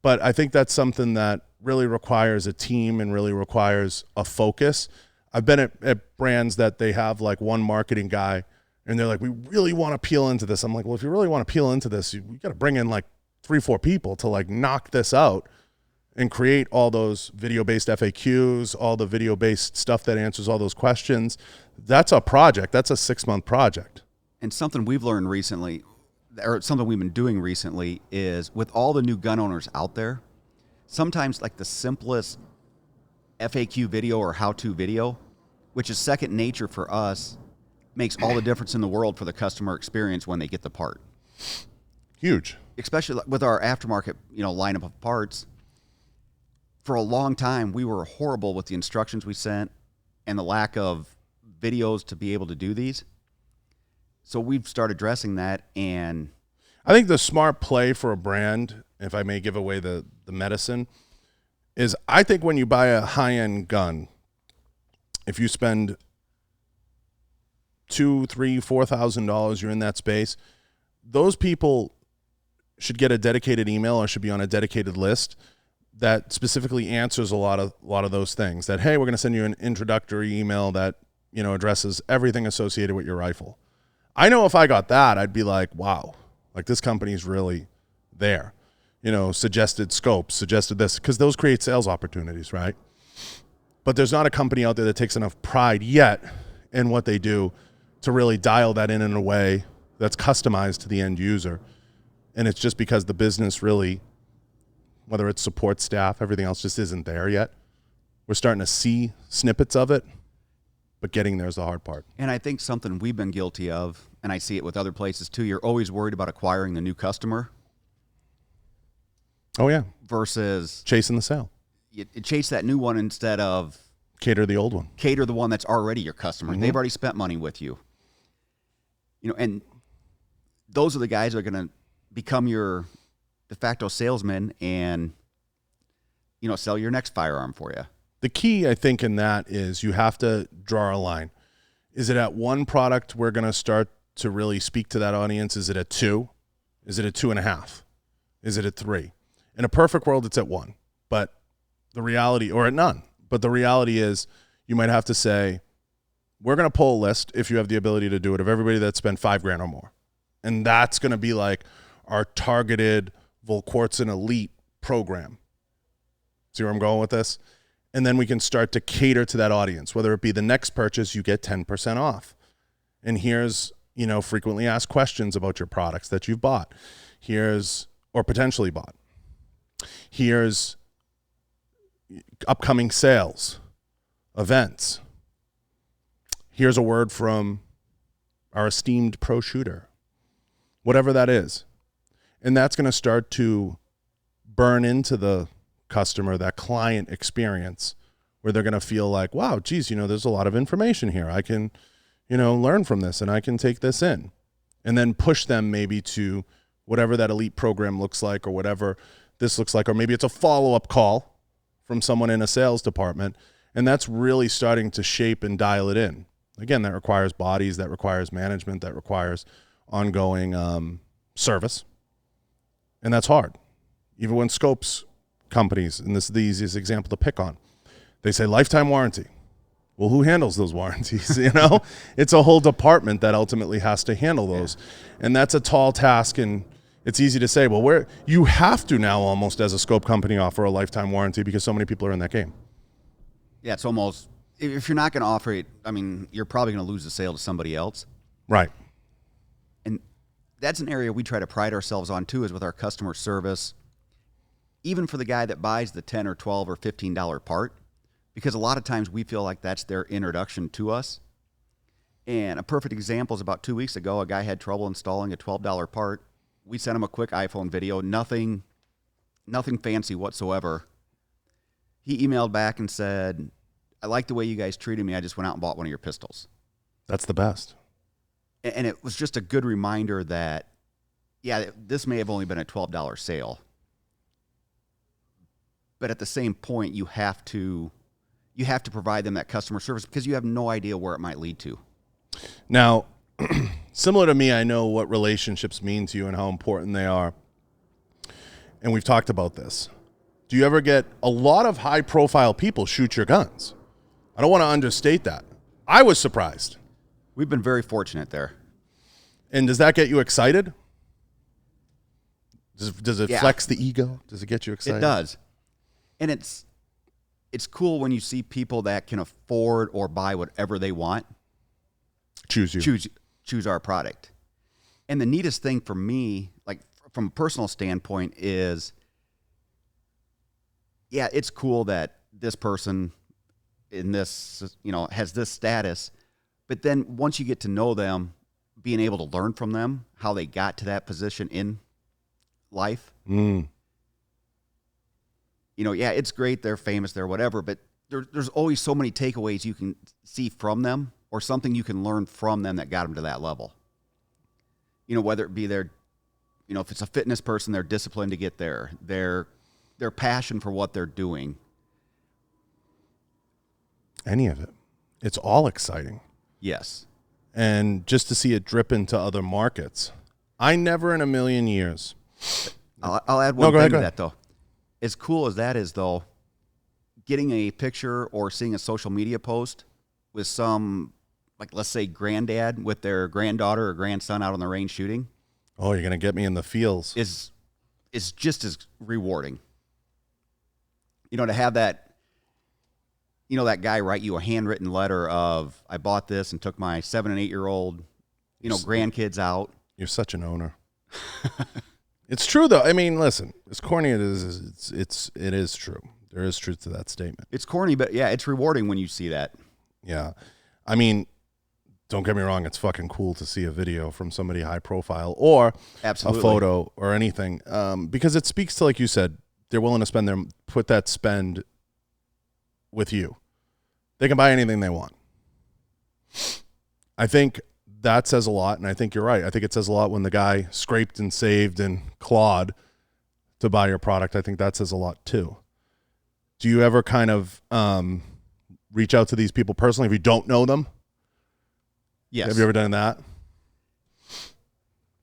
But I think that's something that really requires a team and really requires a focus. I've been at brands that they have like one marketing guy, and they're like, we really want to peel into this. I'm like, well, if you really want to peel into this, you got to bring in like 3-4 people to like knock this out and create all those video-based FAQs, all the video-based stuff that answers all those questions. That's a project. That's a 6-month project. And something we've learned recently, or something we've been doing recently, is with all the new gun owners out there, sometimes like the simplest FAQ video or how-to video, which is second nature for us, makes all the difference in the world for the customer experience when they get the part. Huge. Especially with our aftermarket, lineup of parts. For a long time, we were horrible with the instructions we sent and the lack of videos to be able to do these. So we've started addressing that, and I think the smart play for a brand, if I may give away the medicine, is I think when you buy a high-end gun, if you spend $2,000, $3,000, $4,000, you're in that space, those people should get a dedicated email or should be on a dedicated list that specifically answers a lot of those things. That, hey, we're going to send you an introductory email that addresses everything associated with your rifle. I know if I got that, I'd be like, wow, like this company's really there. Suggested scopes, suggested this, because those create sales opportunities, right? But there's not a company out there that takes enough pride yet in what they do to really dial that in a way that's customized to the end user. And it's just because the business really, whether it's support staff, everything else just isn't there yet. We're starting to see snippets of it, but getting there is the hard part. And I think something we've been guilty of, and I see it with other places too, you're always worried about acquiring the new customer. Oh, yeah. Versus chasing the sale. You chase that new one instead of cater the old one. Cater the one that's already your customer. Mm-hmm. They've already spent money with you. And those are the guys that are going to become your de facto salesman and, sell your next firearm for you. The key, I think, in that is you have to draw a line. Is it at one product we're going to start to really speak to that audience? Is it at 2? Is it at 2.5? Is it at 3? In a perfect world, it's at 1. But the reality, or at none. But the reality is you might have to say, we're going to pull a list, if you have the ability to do it, of everybody that spent $5,000 or more. And that's going to be like our targeted Volquartsen elite program. See where I'm going with this? And then we can start to cater to that audience. Whether it be the next purchase, you get 10% off. And here's, frequently asked questions about your products that you've bought. Here's, or potentially bought. Here's upcoming sales, events. Here's a word from our esteemed pro shooter, whatever that is. And that's going to start to burn into the customer, that client experience, where they're going to feel like, wow, geez, there's a lot of information here. I can, learn from this and I can take this in. And then push them maybe to whatever that elite program looks like or whatever this looks like, or maybe it's a follow-up call from someone in a sales department. And that's really starting to shape and dial it in. Again, that requires bodies, that requires management, that requires ongoing service. And that's hard. Even when scopes companies, and this is the easiest example to pick on, they say lifetime warranty. Well, who handles those warranties? It's a whole department that ultimately has to handle those. Yeah. And that's a tall task, and it's easy to say, well, you have to now almost as a scope company offer a lifetime warranty because so many people are in that game. Yeah, it's almost, if you're not going to offer it, you're probably going to lose the sale to somebody else. Right. And that's an area we try to pride ourselves on too, is with our customer service, even for the guy that buys the $10 or $12 or $15 part, because a lot of times we feel like that's their introduction to us. And a perfect example is about 2 weeks ago, a guy had trouble installing a $12 part. We sent him a quick iPhone video, nothing fancy whatsoever. He emailed back and said, I like the way you guys treated me. I just went out and bought one of your pistols. That's the best. And it was just a good reminder that, yeah, this may have only been a $12 sale. But at the same point, you have to provide them that customer service because you have no idea where it might lead to. Now, similar to me, I know what relationships mean to you and how important they are. And we've talked about this. Do you ever get a lot of high-profile people shoot your guns? I don't want to understate that. I was surprised. We've been very fortunate there. And does that get you excited? Does it flex the ego? Does it get you excited? It does. And it's cool when you see people that can afford or buy whatever they want. Choose you. Choose our product. And the neatest thing for me, like from a personal standpoint, is, yeah, it's cool that this person in this, has this status. But then once you get to know them, being able to learn from them, how they got to that position in life. Yeah, it's great. They're famous. They're whatever. But there's always so many takeaways you can see from them, or something you can learn from them that got them to that level. Whether it be their, if it's a fitness person, their discipline to get there, their passion for what they're doing. Any of it. It's all exciting. Yes. And just to see it drip into other markets. I never in a million years. I'll add one thing to that, though. As cool as that is, though, getting a picture or seeing a social media post with some, like, let's say, granddad with their granddaughter or grandson out on the range shooting. Oh, you're going to get me in the feels. Is just as rewarding. To have that, that guy write you a handwritten letter of, I bought this and took my 7 and 8 year old, grandkids out. You're such an owner. It's true, though. I mean, listen, as corny as it is, it is true. There is truth to that statement. It's corny, but yeah, it's rewarding when you see that. Yeah. I mean, don't get me wrong. It's fucking cool to see a video from somebody high profile or Absolutely. a photo or anything, because it speaks to, like you said, they're willing to put that spend with you. They can buy anything they want. I think that says a lot, and I think you're right. I think it says a lot when the guy scraped and saved and clawed to buy your product. I think that says a lot too. Do you ever kind of reach out to these people personally if you don't know them? Yes. Have you ever done that?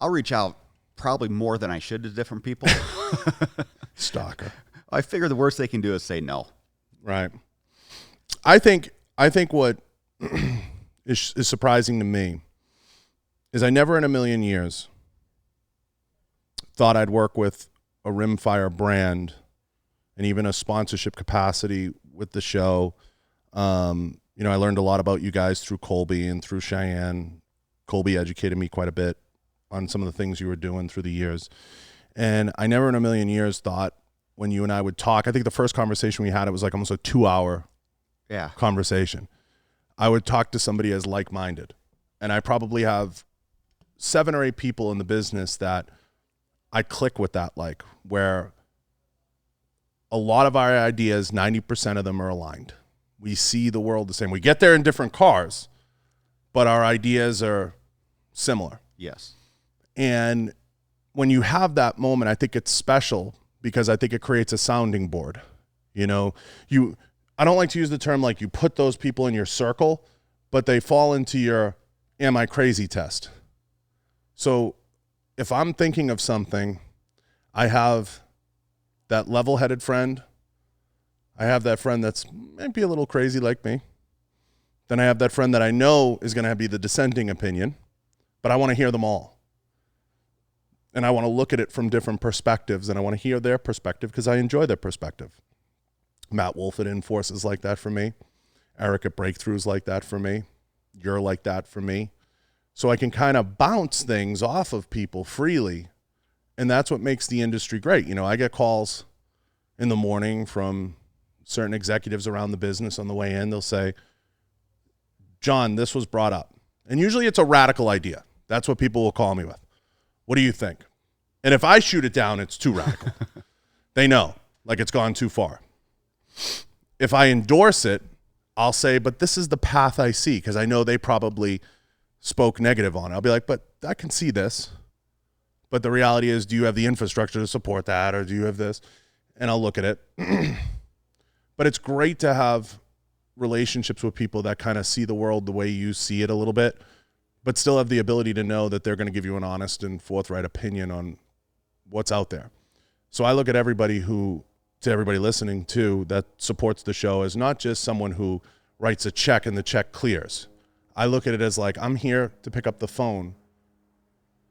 I'll reach out probably more than I should to different people. Stalker. I figure the worst they can do is say no. Right. I think what is surprising to me is I never in a million years thought I'd work with a rimfire brand and even a sponsorship capacity with the show. I learned a lot about you guys through Colby and through Cheyenne. Colby educated me quite a bit on some of the things you were doing through the years. And I never in a million years thought when you and I would talk, I think the first conversation we had, it was like almost a 2-hour conversation. I would talk to somebody as like-minded. And I probably have 7 or 8 people in the business that I click with that, like, where a lot of our ideas, 90% of them are aligned. We see the world the same. We get there in different cars, but our ideas are similar. Yes. And when you have that moment, I think it's special because I think it creates a sounding board. I don't like to use the term like you put those people in your circle, but they fall into your am I crazy test. So if I'm thinking of something, I have that level-headed friend. I have that friend that's maybe a little crazy like me. Then I have that friend that I know is going to be the dissenting opinion, but I want to hear them all. And I want to look at it from different perspectives, and I want to hear their perspective because I enjoy their perspective. Matt Wolf at Inforce is like that for me. Eric at Breakthroughs like that for me. You're like that for me. So I can kind of bounce things off of people freely, and that's what makes the industry great. I get calls in the morning from certain executives around the business on the way in. They'll say, John, this was brought up. And usually it's a radical idea. That's what people will call me with. What do you think? And if I shoot it down, it's too radical. They know, like it's gone too far. If I endorse it, I'll say, but this is the path I see, because I know they probably spoke negative on it. I'll be like, but I can see this. But the reality is, do you have the infrastructure to support that, or do you have this? And I'll look at it. But it's great to have relationships with people that kind of see the world the way you see it a little bit, but still have the ability to know that they're going to give you an honest and forthright opinion on what's out there. So I look at everybody listening too that supports the show as not just someone who writes a check and the check clears. I look at it as like, I'm here to pick up the phone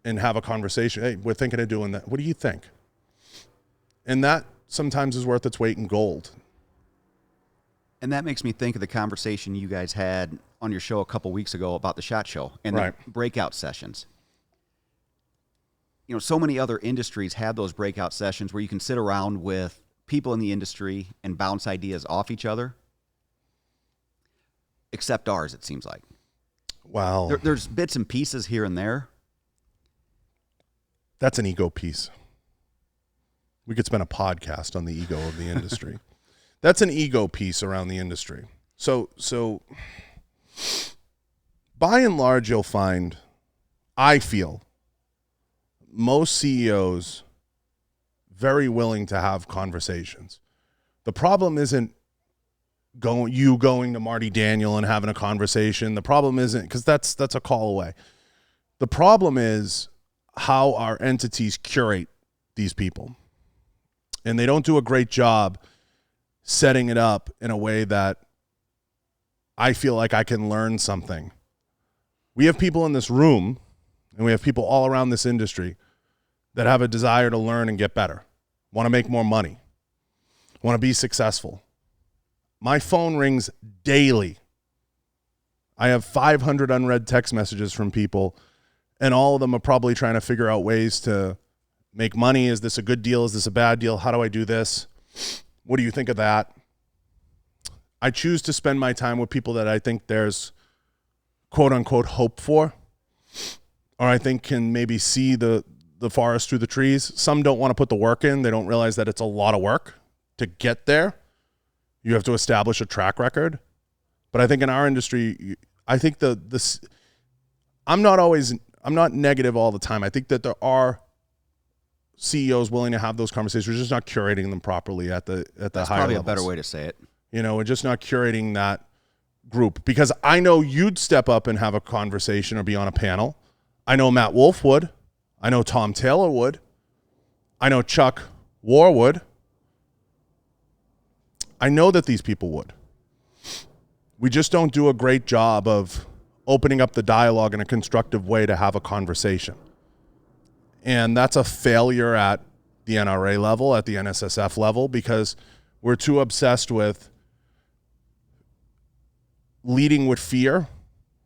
and have a conversation. Hey, we're thinking of doing that. What do you think? And that sometimes is worth its weight in gold. And that makes me think of the conversation you guys had on your show a couple weeks ago about the SHOT Show and Right. the breakout sessions. You know, so many other industries have those breakout sessions where you can sit around with people in the industry and bounce ideas off each other. Except ours, it seems like. Wow. There's bits and pieces here and there. That's an ego piece. We could spend a podcast on the ego of the industry. That's an ego piece around the industry. So by and large, you'll find, I feel, most CEOs very willing to have conversations. The problem isn't going to Marty Daniel and having a conversation. The problem isn't, because that's a call away. The problem is how our entities curate these people. And they don't do a great job setting it up in a way that I feel like I can learn something. We have people in this room, and we have people all around this industry that have a desire to learn and get better, want to make more money, want to be successful. My phone rings daily. I have 500 unread text messages from people, and all of them are probably trying to figure out ways to make money. Is this a good deal? Is this a bad deal? How do I do this? What do you think of that? I choose to spend my time with people that I think there's quote unquote hope for, or I think can maybe see the forest through the trees. Some don't want to put the work in. They don't realize that it's a lot of work to get there. You have to establish a track record. But I think in our industry, I think I'm not negative all the time. I think that there are CEOs willing to have those conversations. We're just not curating them properly at the That's higher probably levels. a better way to say it. You know, we're just not curating that group, because I know you'd step up and have a conversation or be on a panel. I know Matt Wolf would. I know Tom Taylor would. I know Chuck War would. I know that these people would. We just don't do a great job of opening up the dialogue in a constructive way to have a conversation. And that's a failure at the NRA level, at the NSSF level, because we're too obsessed with leading with fear.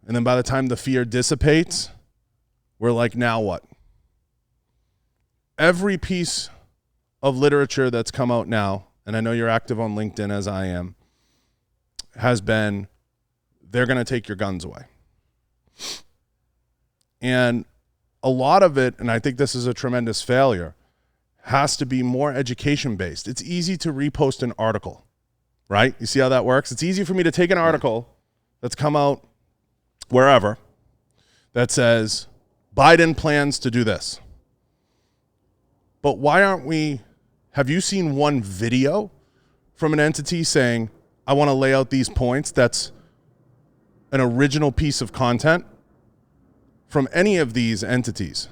And then by the time the fear dissipates, we're like, now what? Every piece of literature that's come out now, and I know you're active on LinkedIn as I am, has been, they're going to take your guns away. And a lot of it, and I think this is a tremendous failure, has to be more education-based. It's easy to repost an article, right? You see how that works? It's easy for me to take an article that's come out wherever that says, Biden plans to do this. But why aren't we, have you seen one video from an entity saying, I want to lay out these points that's an original piece of content from any of these entities?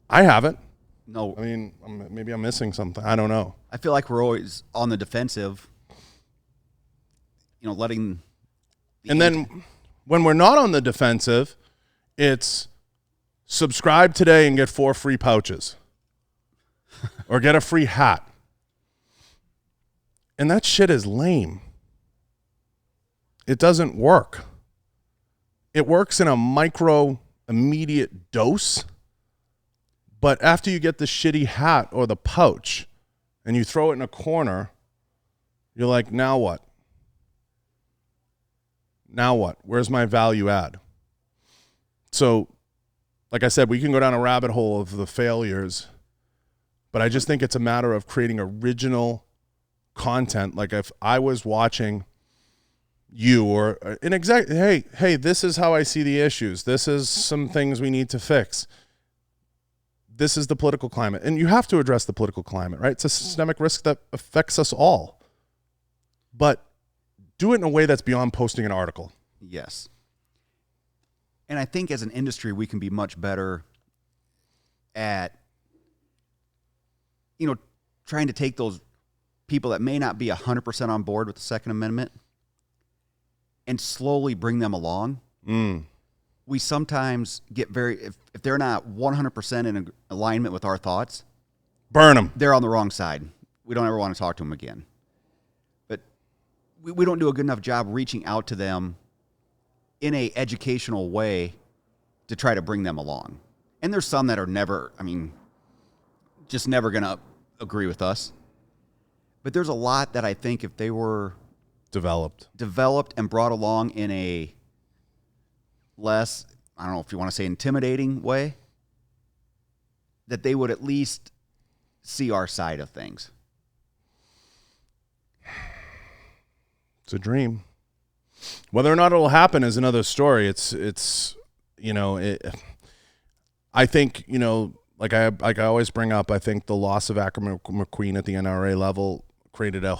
I haven't. No. I mean, maybe I'm missing something. I don't know. I feel like we're always on the defensive, letting... And then when we're not on the defensive, it's subscribe today and get 4 free pouches or get a free hat. And that shit is lame. It doesn't work. It works in a micro, immediate dose. But after you get the shitty hat or the pouch and you throw it in a corner, you're like, now what? Now what? Where's my value add? So, like I said, we can go down a rabbit hole of the failures, but I just think it's a matter of creating original content. Like if I was watching you or an exact, hey, this is how I see the issues. This is some things we need to fix. This is the political climate. And you have to address the political climate, right? It's a systemic risk that affects us all. But do it in a way that's beyond posting an article. Yes. And I think as an industry, we can be much better at, trying to take those people that may not be 100% on board with the Second Amendment and slowly bring them along. We sometimes get if they're not 100% in alignment with our thoughts, Burn them. They're on the wrong side. We don't ever want to talk to them again. But we don't do a good enough job reaching out to them in a educational way to try to bring them along. And there's some that are never, just never going to agree with us. But there's a lot that I think if they were Developed and brought along in a less, I don't know if you want to say intimidating way, that they would at least see our side of things. It's a dream. Whether or not it'll happen is another story. I think, like I always bring up, I think the loss of Ackerman McQueen at the NRA level created a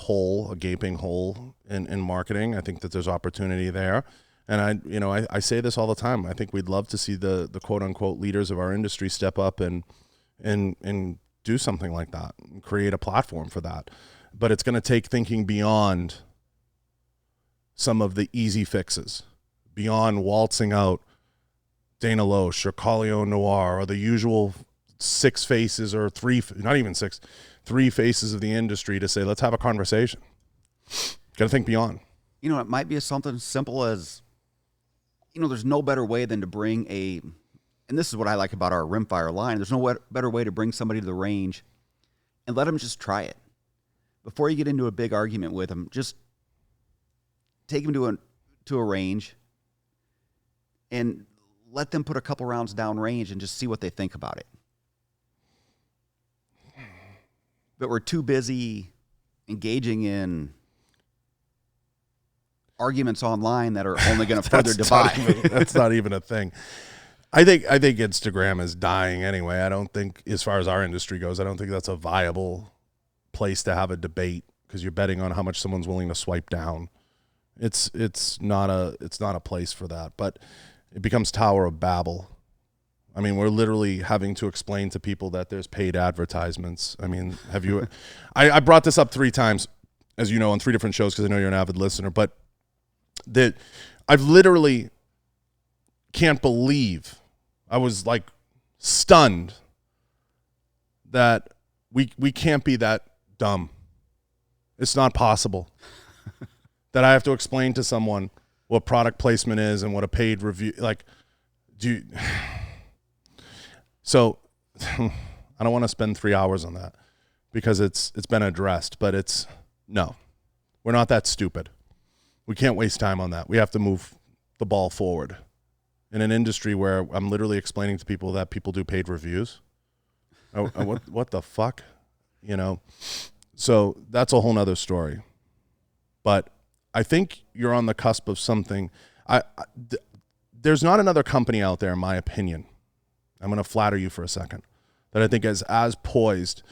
gaping hole in marketing. I think that there's opportunity there. And I say this all the time. I think we'd love to see the quote unquote leaders of our industry step up and do something like that and create a platform for that. But it's going to take thinking beyond some of the easy fixes, beyond waltzing out Dana Loesch or Collio Noir or the usual six faces or three, not even six, three faces of the industry to say, let's have a conversation. Got to think beyond. It might be something simple as, there's no better way than to bring and this is what I like about our rimfire line, there's no better way to bring somebody to the range and let them just try it. Before you get into a big argument with them, just take them to a range and let them put a couple rounds down range and just see what they think about it. But we're too busy engaging in arguments online that are only going to further divide. That's not even a thing. I think Instagram is dying anyway. I don't think, as far as our industry goes, I don't think that's a viable place to have a debate because you're betting on how much someone's willing to swipe down. It's not a place for that. But it becomes Tower of Babel. We're literally having to explain to people that there's paid advertisements. Have you? I brought this up 3 times, as you know, on 3 different shows because I know you're an avid listener. But that I've literally can't believe, I was like stunned that we can't be that dumb. It's not possible that I have to explain to someone what product placement is and what a paid review, So I don't want to spend 3 hours on that because it's been addressed, but no, we're not that stupid. We can't waste time on that. We have to move the ball forward in an industry where I'm literally explaining to people that people do paid reviews. What the fuck? So that's a whole nother story. But I think you're on the cusp of something. There's not another company out there, in my opinion, I'm going to flatter you for a second, that I think is as poised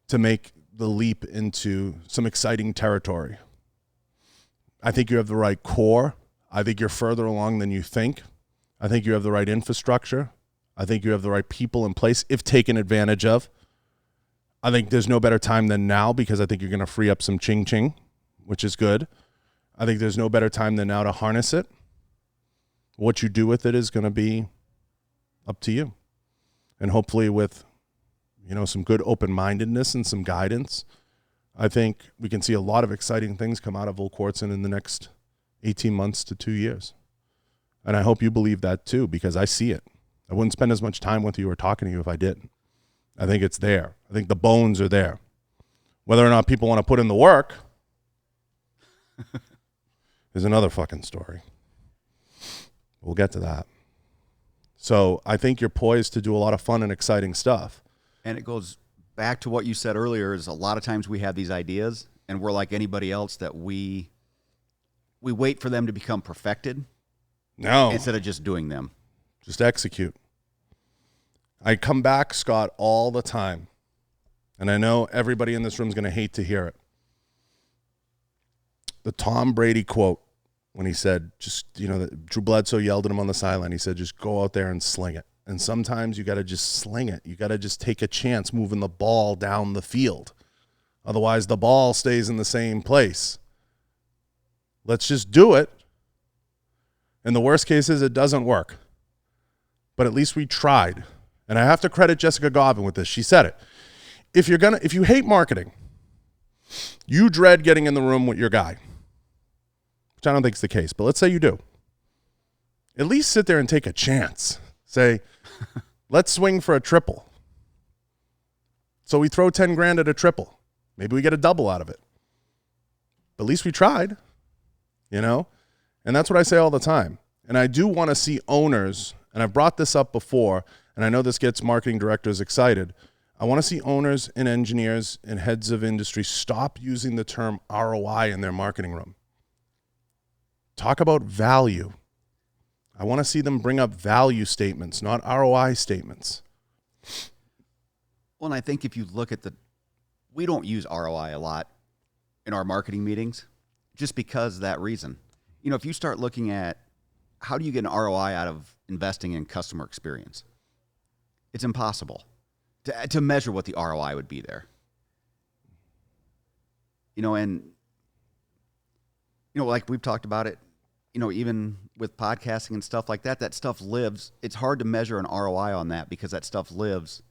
to make the leap into some exciting territory. I think you have the right core. I think you're further along than you think. I think you have the right infrastructure. I think you have the right people in place, if taken advantage of. I think there's no better time than now because I think you're going to free up some ching-ching, which is good. I think there's no better time than now to harness it. What you do with it is going to be up to you. And hopefully with, some good open-mindedness and some guidance, I think we can see a lot of exciting things come out of Volquartsen in the next 18 months to 2 years. And I hope you believe that too, because I see it. I wouldn't spend as much time with you or talking to you if I didn't. I think it's there. I think the bones are there. Whether or not people want to put in the work is another fucking story. We'll get to that. So I think you're poised to do a lot of fun and exciting stuff. And it goes back to what you said earlier, is a lot of times we have these ideas and we're like anybody else that we wait for them to become perfected. No. Instead of just doing them. Just execute. I come back, Scott, all the time. And I know everybody in this room is going to hate to hear it. The Tom Brady quote when he said, Drew Bledsoe yelled at him on the sideline. He said, just go out there and sling it. And sometimes you got to just sling it. You got to just take a chance moving the ball down the field. Otherwise, the ball stays in the same place. Let's just do it. And the worst case is it doesn't work. But at least we tried. And I have to credit Jessica Godwin with this. She said it. if you hate marketing, you dread getting in the room with your guy, which I don't think is the case, but let's say you do. At least sit there and take a chance. Say, let's swing for a triple. So we throw 10 grand at a triple. Maybe we get a double out of it. But at least we tried, you know? And that's what I say all the time. And I do want to see owners, and I've brought this up before, and I know this gets marketing directors excited. I want to see owners and engineers and heads of industry stop using the term ROI in their marketing room. Talk about value. I want to see them bring up value statements, not ROI statements. Well, and I think if you look at we don't use ROI a lot in our marketing meetings just because of that reason. You know, if you start looking at how do you get an ROI out of investing in customer experience, it's impossible to measure what the ROI would be there. You know, and, you know, like we've talked about it, you know, even with podcasting and stuff like that, that stuff lives. It's hard to measure an ROI on that because that stuff lives.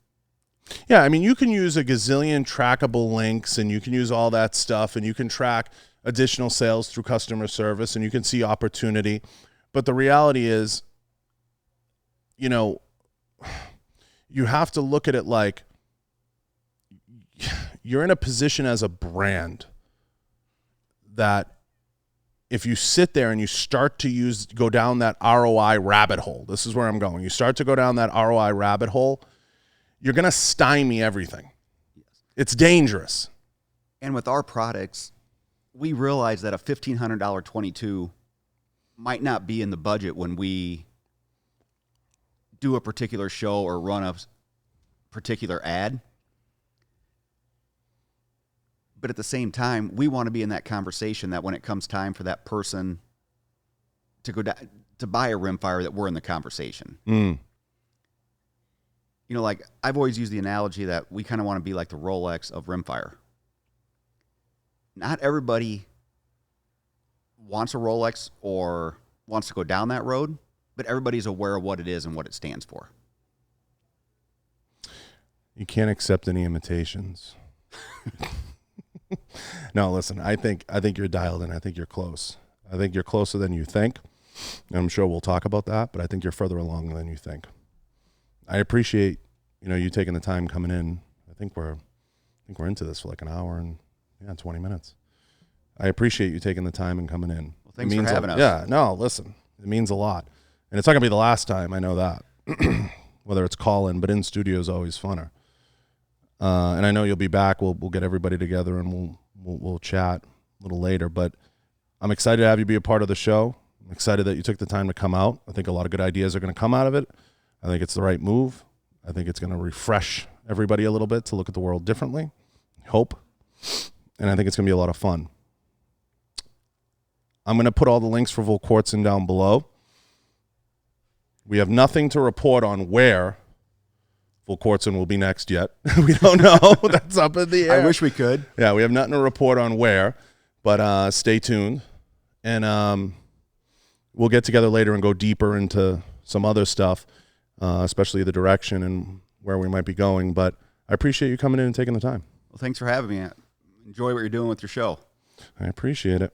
Yeah, I mean, you can use a gazillion trackable links and you can use all that stuff and you can track additional sales through customer service and you can see opportunity. But the reality is, you know, you have to look at it like you're in a position as a brand that if you sit there and you start to go down that ROI rabbit hole, this is where I'm going. You start to go down that ROI rabbit hole, you're going to stymie everything. Yes. It's dangerous. And with our products, we realize that a $1,500 22 might not be in the budget when we do a particular show or run a particular ad. But at the same time, we want to be in that conversation that when it comes time for that person to go down, to buy a rimfire, that we're in the conversation. Mm. You know, like I've always used the analogy that we kind of want to be like the Rolex of rimfire. Not everybody wants a Rolex or wants to go down that road, but everybody's aware of what it is and what it stands for. You can't accept any imitations. No, listen, I think you're dialed in. I think you're close. I think you're closer than you think. And I'm sure we'll talk about that, but I think you're further along than you think. I appreciate, you know, you taking the time coming in. I think we're into this for like an hour and 20 minutes. I appreciate you taking the time and coming in. Well, thanks for having us. Yeah, no, listen, it means a lot. And it's not going to be the last time, I know that. Whether it's call-in, but in studio is always funner. And I know you'll be back. We'll get everybody together and we'll chat a little later. But I'm excited to have you be a part of the show. I'm excited that you took the time to come out. I think a lot of good ideas are going to come out of it. I think it's the right move. I think it's going to refresh everybody a little bit to look at the world differently. Hope. And I think it's going to be a lot of fun. I'm going to put all the links for Volquartsen down below. We have nothing to report on where Volquartsen will be next yet. We don't know. That's up in the air. I wish we could. Yeah, we have nothing to report on where, but stay tuned. And we'll get together later and go deeper into some other stuff, especially the direction and where we might be going. But I appreciate you coming in and taking the time. Well, thanks for having me. Enjoy what you're doing with your show. I appreciate it.